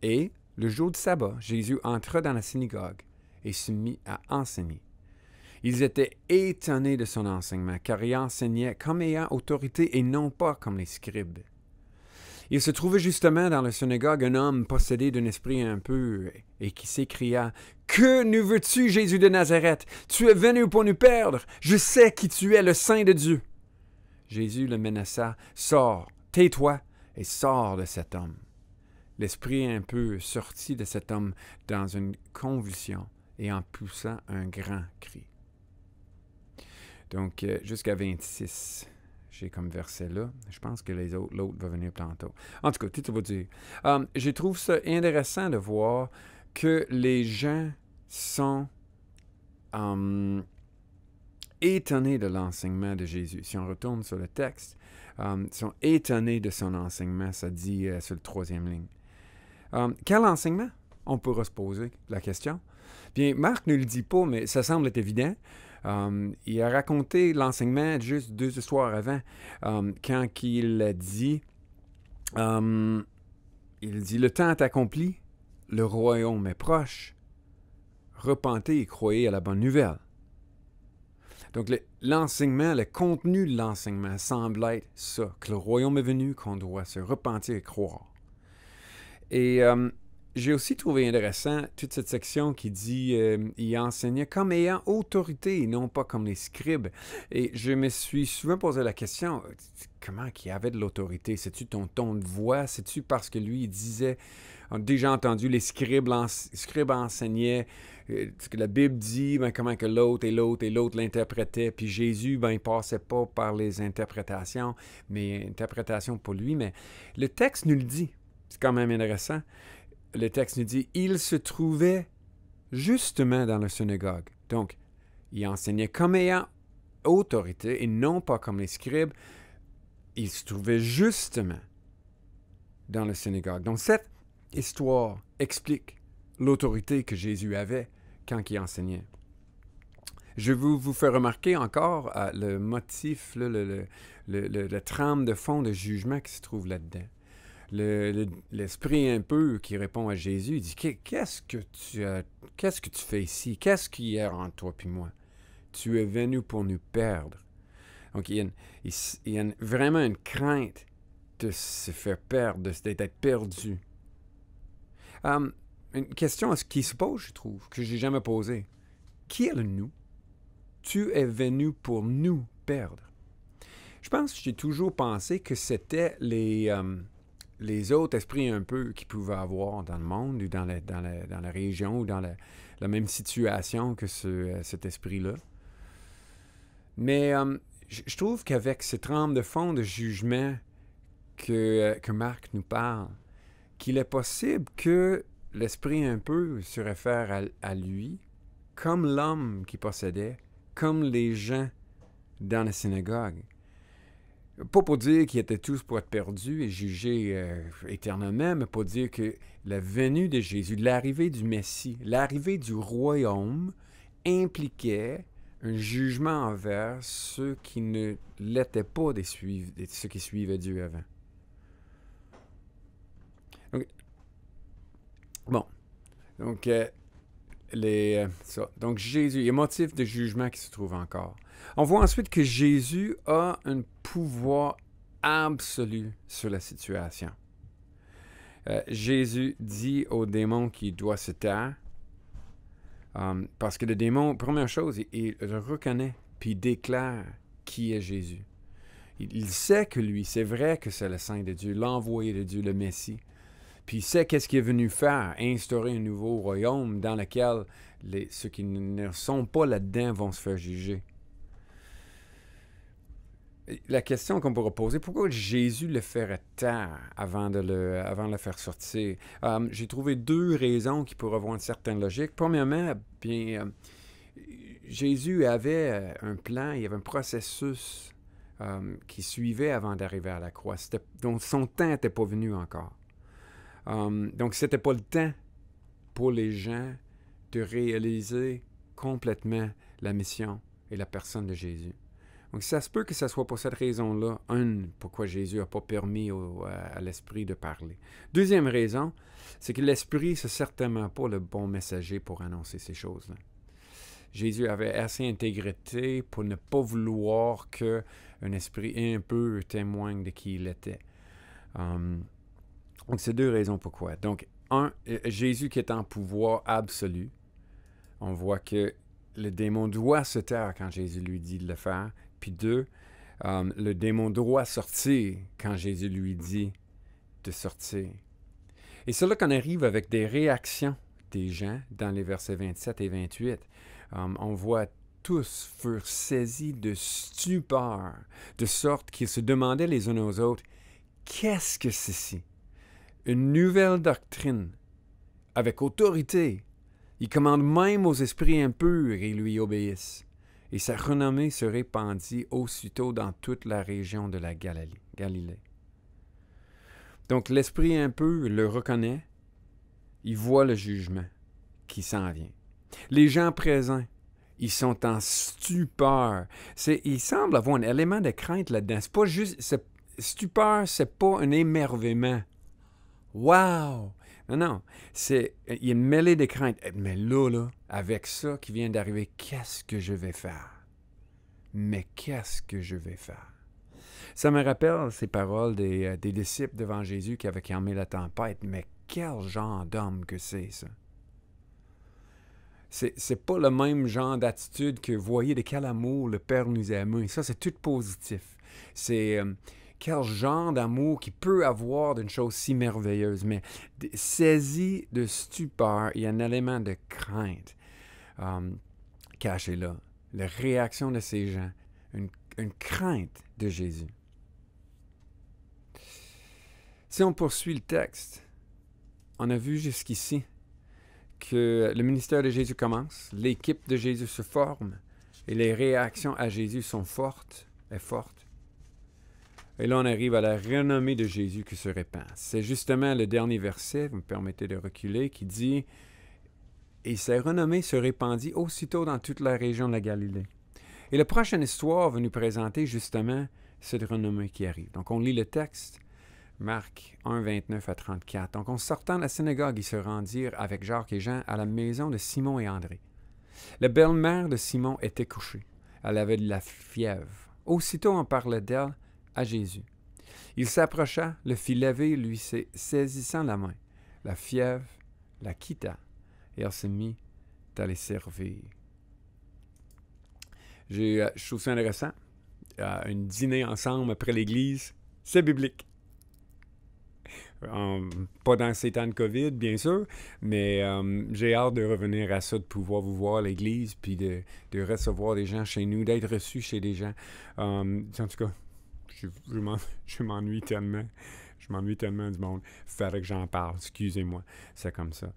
Et, le jour du sabbat, Jésus entra dans la synagogue et se mit à enseigner. Ils étaient étonnés de son enseignement, car il enseignait comme ayant autorité et non pas comme les scribes. Il se trouvait justement dans la synagogue un homme possédé d'un esprit impur et qui s'écria « Que nous veux-tu, Jésus de Nazareth? Tu es venu pour nous perdre. Je sais qui tu es, le Saint de Dieu. » Jésus le menaça « Sors, tais-toi et sors de cet homme. » L'esprit impur sortit de cet homme dans une convulsion et en poussant un grand cri. Donc, jusqu'à 26. J'ai comme verset là. Je pense que l'autre va venir tantôt. En tout cas, tout va dire. Je trouve ça intéressant de voir que les gens sont étonnés de l'enseignement de Jésus. Si on retourne sur le texte, sont étonnés de son enseignement, ça dit sur le 3e ligne. Quel enseignement? On pourra se poser la question. Bien, Marc ne le dit pas, mais ça semble être évident. Il a raconté l'enseignement juste 2 histoires avant, quand il dit, le temps est accompli, le royaume est proche, repentez et croyez à la bonne nouvelle. Donc l'enseignement, le contenu de l'enseignement semble être ça, que le royaume est venu, qu'on doit se repentir et croire. Et j'ai aussi trouvé intéressant toute cette section qui dit il enseignait comme ayant autorité et non pas comme les scribes. Et je me suis souvent posé la question, comment il avait de l'autorité? C'est-tu ton ton de voix? C'est-tu parce que lui, il disait, on a déjà entendu, les scribes enseignaient ce que la Bible dit, ben, comment que l'autre l'interprétait. Puis Jésus, ben, il passait pas par les interprétations, mais interprétations pour lui. Mais le texte nous le dit. C'est quand même intéressant. Le texte nous dit, il se trouvait justement dans la synagogue. Donc, il enseignait comme ayant autorité et non pas comme les scribes. Il se trouvait justement dans la synagogue. Donc, cette histoire explique l'autorité que Jésus avait quand il enseignait. Je veux vous faire remarquer encore le motif, le trame de fond de jugement qui se trouve là-dedans. L'esprit impur qui répond à Jésus, il dit « Qu'est-ce que tu fais ici? Qu'est-ce qu'il y a entre toi et moi? Tu es venu pour nous perdre. » Donc, il y a vraiment une crainte de se faire perdre, d'être perdu. Une question qui se pose, je trouve, que je n'ai jamais posée. Qui est le nous? Tu es venu pour nous perdre. Je pense que j'ai toujours pensé que c'était les autres esprits un peu qu'ils pouvaient avoir dans le monde ou dans la région ou dans la même situation que cet esprit-là. Mais je trouve qu'avec cette trame de fond de jugement que Marc nous parle, qu'il est possible que l'esprit un peu se réfère à lui comme l'homme qu'il possédait, comme les gens dans la synagogue. Pas pour dire qu'ils étaient tous pour être perdus et jugés éternellement, mais pour dire que la venue de Jésus, l'arrivée du Messie, l'arrivée du royaume impliquait un jugement envers ceux qui ne l'étaient pas ceux qui suivaient Dieu avant. Donc, bon. Donc, Donc Jésus, il y a un motif de jugement qui se trouve encore. On voit ensuite que Jésus a un pouvoir absolu sur la situation. Jésus dit au démon qu'il doit se taire, parce que le démon, première chose, il le reconnaît, puis il déclare qui est Jésus. Il sait que lui, c'est vrai que c'est le Saint de Dieu, l'envoyé de Dieu, le Messie. Puis il sait qu'est-ce qu'il est venu faire, instaurer un nouveau royaume dans lequel ceux qui ne sont pas là-dedans vont se faire juger. La question qu'on pourrait poser, pourquoi Jésus le ferait taire avant de le faire sortir? J'ai trouvé 2 raisons qui pourraient avoir une certaine logique. Premièrement, bien, Jésus avait un plan, il y avait un processus qui suivait avant d'arriver à la croix. Donc son temps n'était pas venu encore. Donc, ce n'était pas le temps pour les gens de réaliser complètement la mission et la personne de Jésus. Donc, ça se peut que ce soit pour cette raison-là, pourquoi Jésus n'a pas permis à l'Esprit de parler. Deuxième raison, c'est que l'Esprit, c'est certainement pas le bon messager pour annoncer ces choses-là. Jésus avait assez d'intégrité pour ne pas vouloir qu'un esprit un peu témoigne de qui il était. Donc, c'est deux raisons pourquoi. Donc, Jésus qui est en pouvoir absolu. On voit que le démon doit se taire quand Jésus lui dit de le faire. Puis deux, le démon doit sortir quand Jésus lui dit de sortir. Et c'est là qu'on arrive avec des réactions des gens dans les versets 27 et 28. On voit tous furent saisis de stupeur, de sorte qu'ils se demandaient les uns aux autres, « Qu'est-ce que ceci? » Une nouvelle doctrine, avec autorité. Il commande même aux esprits impurs et ils lui obéissent. Et sa renommée se répandit aussitôt dans toute la région de la Galilée. Donc l'esprit impur le reconnaît, il voit le jugement qui s'en vient. Les gens présents, ils sont en stupeur. Il semble avoir un élément de crainte là-dedans. C'est pas juste... Stupeur, c'est pas un émerveillement. Wow! Non. Il y a une mêlée de crainte. Mais là, avec ça qui vient d'arriver, qu'est-ce que je vais faire? Mais qu'est-ce que je vais faire? Ça me rappelle ces paroles des disciples devant Jésus qui avaient calmé la tempête. Mais quel genre d'homme que c'est, ça? C'est pas le même genre d'attitude que voyez de quel amour le Père nous a aimés. Ça, c'est tout positif. C'est quel genre d'amour qui peut avoir d'une chose si merveilleuse. Mais saisi de stupeur, il y a un élément de crainte caché là. La réaction de ces gens, une crainte de Jésus. Si on poursuit le texte, on a vu jusqu'ici que le ministère de Jésus commence, l'équipe de Jésus se forme et les réactions à Jésus sont fortes. Et là, on arrive à la renommée de Jésus qui se répand. C'est justement le dernier verset, vous me permettez de reculer, qui dit « Et sa renommée se répandit aussitôt dans toute la région de la Galilée. » Et la prochaine histoire va nous présenter justement cette renommée qui arrive. Donc, on lit le texte. Marc 1, 29 à 34. Donc, en sortant de la synagogue, ils se rendirent avec Jacques et Jean à la maison de Simon et André. La belle-mère de Simon était couchée. Elle avait de la fièvre. Aussitôt, on parlait d'elle à Jésus. Il s'approcha, le fit lever, lui saisissant la main. La fièvre la quitta et elle se mit à les servir. Je trouve ça intéressant. Un dîner ensemble après l'église, c'est biblique. Pas dans ces temps de COVID, bien sûr, mais j'ai hâte de revenir à ça, de pouvoir vous voir à l'église, puis de recevoir des gens chez nous, d'être reçu chez des gens. En tout cas, je m'ennuie tellement. Je m'ennuie tellement du monde. Fallait que j'en parle. Excusez-moi. C'est comme ça.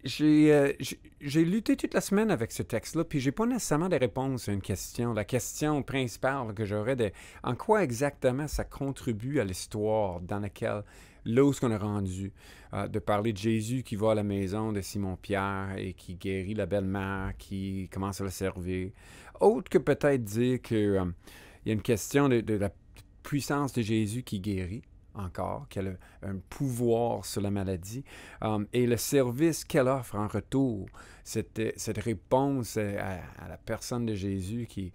J'ai lutté toute la semaine avec ce texte-là, puis j'ai pas nécessairement de réponse à une question. La question principale que j'aurais en quoi exactement ça contribue à l'histoire dans laquelle, là où on est rendu, de parler de Jésus qui va à la maison de Simon-Pierre et qui guérit la belle-mère, qui commence à le servir. Autre que peut-être dire qu'il y a une question de la puissance de Jésus qui guérit encore, qu'elle a un pouvoir sur la maladie, et le service qu'elle offre en retour, cette réponse à la personne de Jésus qui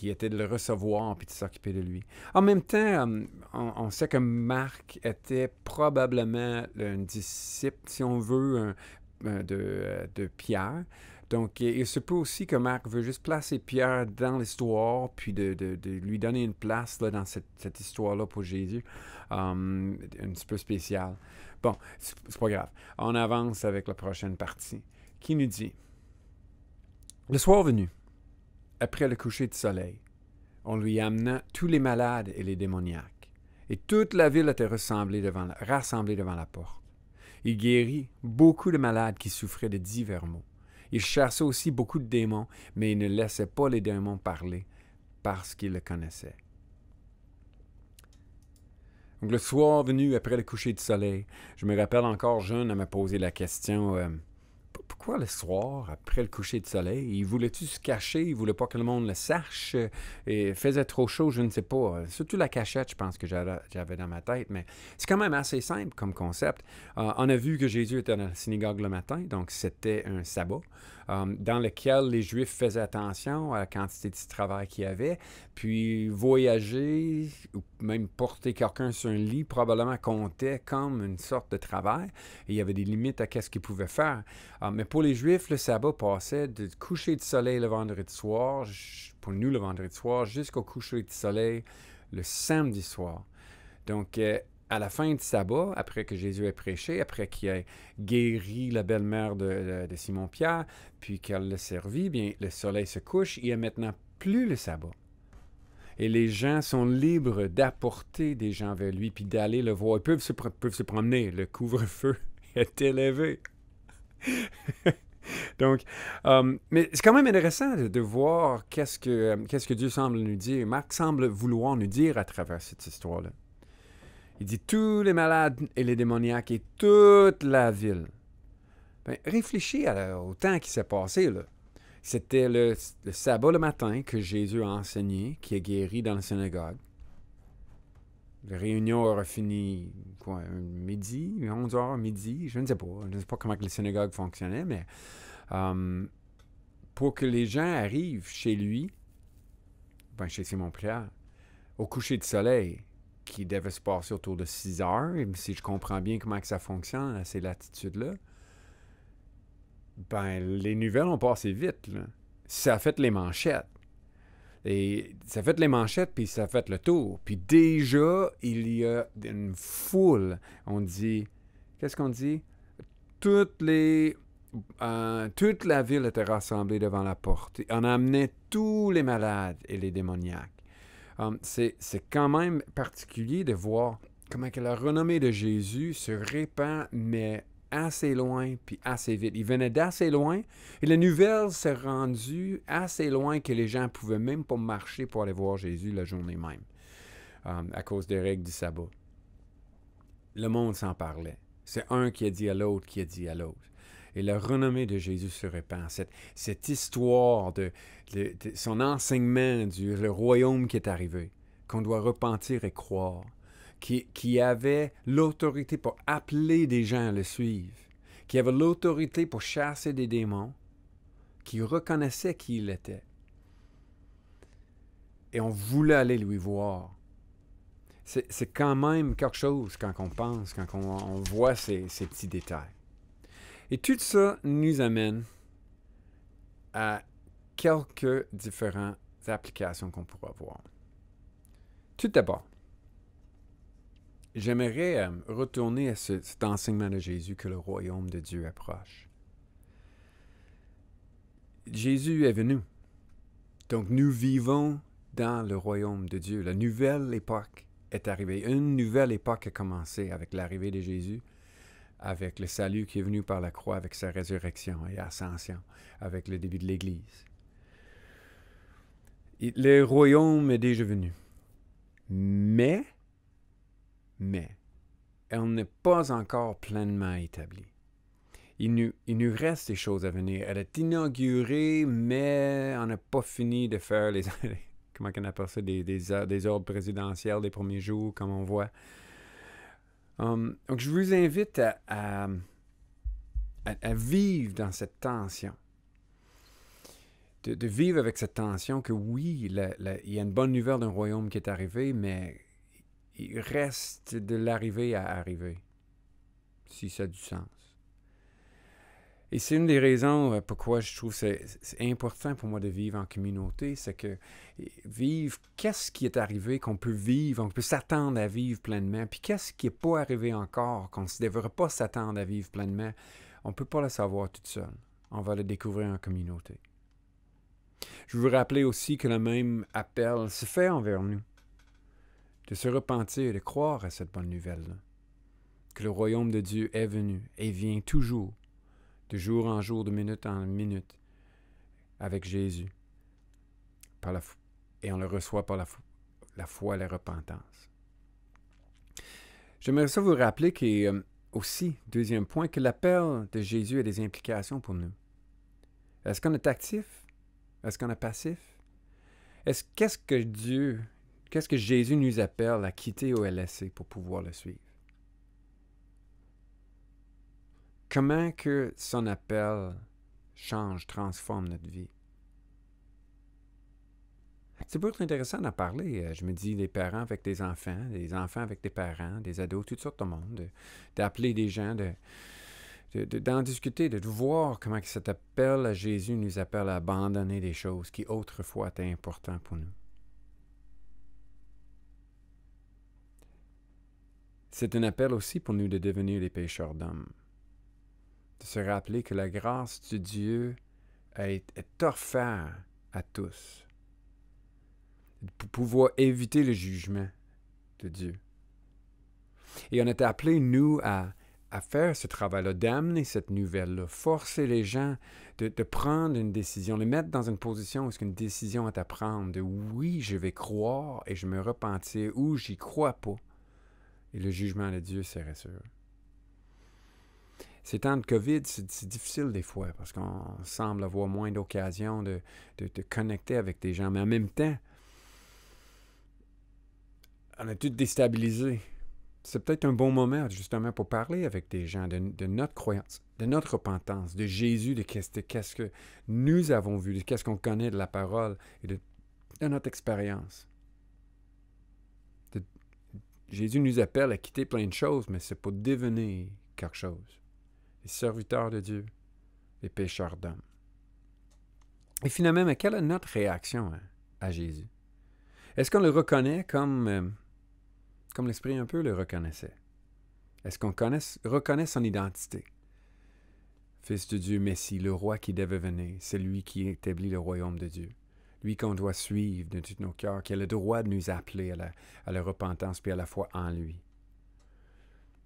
était de le recevoir et de s'occuper de lui. En même temps, on sait que Marc était probablement un disciple, si on veut, de Pierre. Donc, il se peut aussi que Marc veut juste placer Pierre dans l'histoire, puis de lui donner une place là, dans cette histoire-là pour Jésus, un petit peu spéciale. Bon, c'est pas grave. On avance avec la prochaine partie, qui nous dit « Le soir venu, après le coucher du soleil, on lui amena tous les malades et les démoniaques, et toute la ville était rassemblée devant la porte. Il guérit beaucoup de malades qui souffraient de divers maux. Il chassait aussi beaucoup de démons, mais il ne laissait pas les démons parler parce qu'il le connaissait. » Donc, le soir venu, après le coucher du soleil, je me rappelle encore jeune à me poser la question, pourquoi le soir, après le coucher du soleil, il voulait-tu se cacher, il voulait pas que le monde le sache, et il faisait trop chaud, je ne sais pas. Surtout la cachette, je pense que j'avais dans ma tête, mais c'est quand même assez simple comme concept. On a vu que Jésus était dans la synagogue le matin, donc c'était un sabbat, dans lequel les Juifs faisaient attention à la quantité de travail qu'il y avait, puis voyager, ou même porter quelqu'un sur un lit, probablement comptait comme une sorte de travail, et il y avait des limites à ce qu'ils pouvaient faire. Mais pour les Juifs, le sabbat passait du coucher du soleil le vendredi soir, pour nous le vendredi soir, jusqu'au coucher du soleil le samedi soir. Donc, à la fin du sabbat, après que Jésus ait prêché, après qu'il ait guéri la belle-mère de Simon-Pierre, puis qu'elle l'a servi, bien, le soleil se couche, il n'y a maintenant plus le sabbat. Et les gens sont libres d'apporter des gens vers lui, puis d'aller le voir. Ils peuvent se promener. Le couvre-feu est élevé. Donc, mais c'est quand même intéressant de voir qu'est-ce que Dieu semble nous dire. Marc semble vouloir nous dire à travers cette histoire-là. Il dit tous les malades et les démoniaques et toute la ville. Bien, réfléchis au temps qui s'est passé, là. C'était le sabbat le matin que Jésus a enseigné, qui est guéri dans la synagogue. La réunion aura fini, midi, 11h, midi, je ne sais pas. Je ne sais pas comment les synagogues fonctionnaient, mais pour que les gens arrivent chez lui, chez Simon-Pierre, au coucher du soleil, qui devait se passer autour de 6 heures, et si je comprends bien comment que ça fonctionne à ces latitudes-là, les nouvelles ont passé vite, là. Ça a fait les manchettes. Et ça a fait les manchettes, puis ça a fait le tour. Puis déjà, il y a une foule. On dit... Qu'est-ce qu'on dit? Toute la ville était rassemblée devant la porte. On amenait tous les malades et les démoniaques. C'est quand même particulier de voir comment que la renommée de Jésus se répand, mais assez loin puis assez vite. Il venait d'assez loin et la nouvelle s'est rendue assez loin que les gens ne pouvaient même pas marcher pour aller voir Jésus la journée même, à cause des règles du sabbat. Le monde s'en parlait. C'est un qui a dit à l'autre qui a dit à l'autre. Et la renommée de Jésus se répand. Cette histoire de son enseignement le royaume qui est arrivé, qu'on doit repentir et croire, qui avait l'autorité pour appeler des gens à le suivre, qui avait l'autorité pour chasser des démons, qui reconnaissait qui il était. Et on voulait aller lui voir. C'est quand même quelque chose quand on pense, quand on voit ces petits détails. Et tout ça nous amène à quelques différentes applications qu'on pourra voir. Tout d'abord, j'aimerais retourner à cet enseignement de Jésus que le royaume de Dieu approche. Jésus est venu. Donc nous vivons dans le royaume de Dieu. La nouvelle époque est arrivée. Une nouvelle époque a commencé avec l'arrivée de Jésus, avec le salut qui est venu par la croix, avec sa résurrection et ascension, avec le début de l'Église. Le royaume est déjà venu. Mais, elle n'est pas encore pleinement établie. Il nous reste des choses à venir. Elle est inaugurée, mais on n'a pas fini de faire les... comment on appelle ça? Des ordres présidentiels des premiers jours, comme on voit. Donc, je vous invite à vivre dans cette tension. De vivre avec cette tension que oui, il y a une bonne nouvelle d'un royaume qui est arrivé, mais il reste de l'arrivée à arriver, si ça a du sens. Et c'est une des raisons pourquoi je trouve que c'est important pour moi de vivre en communauté, c'est que vivre, qu'est-ce qui est arrivé qu'on peut vivre, on peut s'attendre à vivre pleinement, puis qu'est-ce qui n'est pas arrivé encore, qu'on ne devrait pas s'attendre à vivre pleinement, on ne peut pas le savoir tout seul. On va le découvrir en communauté. Je veux vous rappeler aussi que le même appel se fait envers nous, de se repentir, de croire à cette bonne nouvelle-là, que le royaume de Dieu est venu et vient toujours, de jour en jour, de minute en minute, avec Jésus, et on le reçoit par la foi et la repentance. J'aimerais ça vous rappeler qu'on aussi, deuxième point, que l'appel de Jésus a des implications pour nous. Est-ce qu'on est actif? Est-ce qu'on est passif? Qu'est-ce que Jésus nous appelle à quitter ou à laisser pour pouvoir le suivre? Comment que son appel change, transforme notre vie? C'est pas très intéressant d'en parler. Je me dis, les parents avec des enfants avec des parents, des ados, toutes sortes de monde, d'appeler des gens, d'en discuter, de voir comment que cet appel à Jésus nous appelle à abandonner des choses qui autrefois étaient importantes pour nous. C'est un appel aussi pour nous de devenir des pécheurs d'hommes. De se rappeler que la grâce de Dieu est offerte à tous. Pour pouvoir éviter le jugement de Dieu. Et on est appelé, nous, à faire ce travail-là, d'amener cette nouvelle-là, forcer les gens de prendre une décision, les mettre dans une position où une décision est à prendre, de oui, je vais croire et je me repentir, ou j'y crois pas. Et le jugement de Dieu serait sûr. Ces temps de COVID, c'est difficile des fois, parce qu'on semble avoir moins d'occasions de connecter avec des gens, mais en même temps, on est tous déstabilisés. C'est peut-être un bon moment, justement, pour parler avec des gens de notre croyance, de notre repentance, de Jésus, de qu'est-ce que nous avons vu, de qu'est-ce qu'on connaît de la parole et de notre expérience. Jésus nous appelle à quitter plein de choses, mais c'est pour devenir quelque chose. Les serviteurs de Dieu, les pécheurs d'hommes. Et finalement, mais quelle est notre réaction à Jésus? Est-ce qu'on le reconnaît comme l'Esprit un peu le reconnaissait? Est-ce qu'on reconnaît son identité? Fils de Dieu, Messie, le roi qui devait venir, c'est lui qui établit le royaume de Dieu. Lui qu'on doit suivre de tous nos cœurs, qui a le droit de nous appeler à la repentance puis à la foi en lui.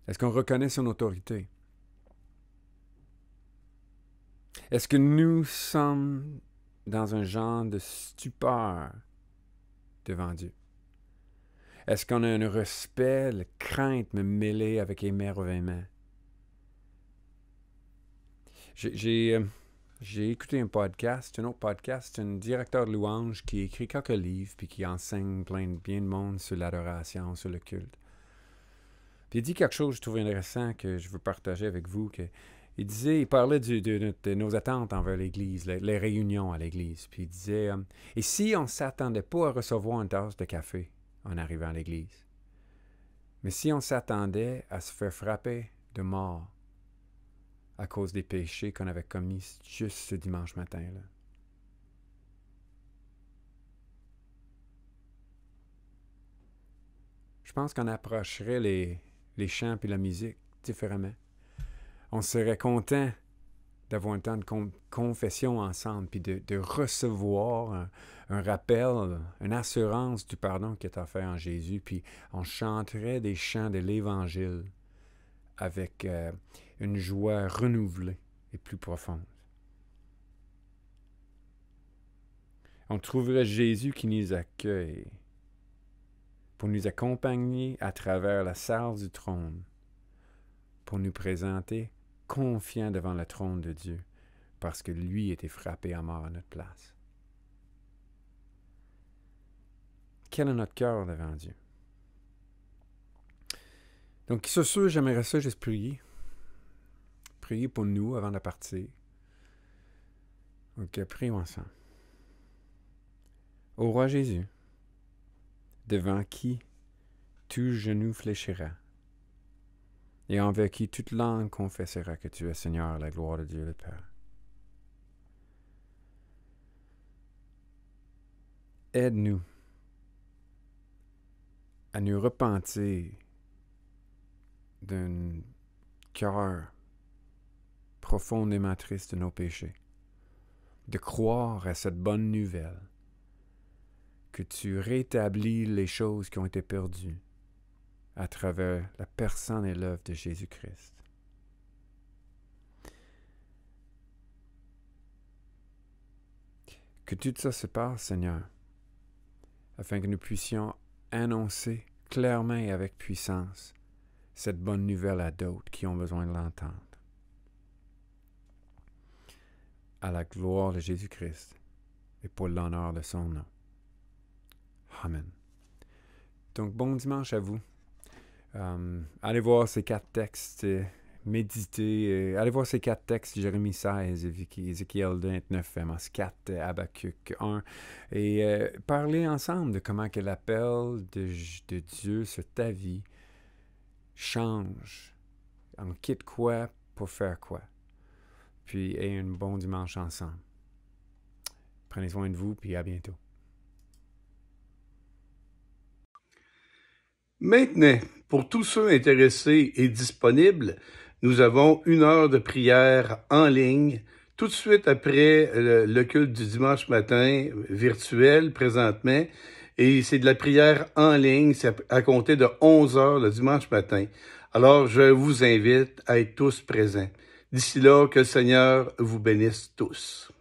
Est-ce qu'on reconnaît son autorité? Est-ce que nous sommes dans un genre de stupeur devant Dieu? Est-ce qu'on a un respect, la crainte me mêlée avec émerveillement? J'ai écouté un autre podcast, un directeur de louange qui écrit quelques livres puis qui enseigne bien de monde sur l'adoration, sur le culte. Puis il dit quelque chose que je trouve intéressant que je veux partager avec vous. Il parlait de nos attentes envers l'Église, les réunions à l'Église. Puis il disait, et si on ne s'attendait pas à recevoir une tasse de café en arrivant à l'Église, mais si on s'attendait à se faire frapper de mort à cause des péchés qu'on avait commis juste ce dimanche matin-là. Je pense qu'on approcherait les chants et la musique différemment. On serait content d'avoir un temps de confession ensemble, puis de recevoir un rappel, une assurance du pardon qui est offert en Jésus, puis on chanterait des chants de l'Évangile avec une joie renouvelée et plus profonde. On trouverait Jésus qui nous accueille pour nous accompagner à travers la salle du trône, pour nous présenter confiants devant le trône de Dieu, parce que lui était frappé à mort à notre place. Quel est notre cœur devant Dieu? Donc, sur ce, j'aimerais ça juste prier. Prier pour nous avant de partir. Donc, prions ensemble. Ô roi Jésus, devant qui tout genou fléchira, et envers qui toute langue confessera que tu es Seigneur, la gloire de Dieu le Père. Aide-nous à nous repentir d'un cœur profondément triste de nos péchés, de croire à cette bonne nouvelle, que tu rétablis les choses qui ont été perdues à travers la personne et l'œuvre de Jésus-Christ. Que tout ça se passe, Seigneur, afin que nous puissions annoncer clairement et avec puissance cette bonne nouvelle à d'autres qui ont besoin de l'entendre. À la gloire de Jésus-Christ et pour l'honneur de son nom. Amen. Donc, bon dimanche à vous. Allez voir ces 4 textes, méditez. Allez voir ces 4 textes, Jérémie 16, Ézéchiel 29, Amos 4, Habakkuk 1. Et parlez ensemble de comment que l'appel de Dieu sur ta vie change. On quitte quoi pour faire quoi. Puis, ayez un bon dimanche ensemble. Prenez soin de vous, puis à bientôt. Maintenant, pour tous ceux intéressés et disponibles, nous avons 1 heure de prière en ligne, tout de suite après le culte du dimanche matin virtuel présentement. Et c'est de la prière en ligne, c'est à compter de 11 heures le dimanche matin. Alors, je vous invite à être tous présents. D'ici là, que le Seigneur vous bénisse tous.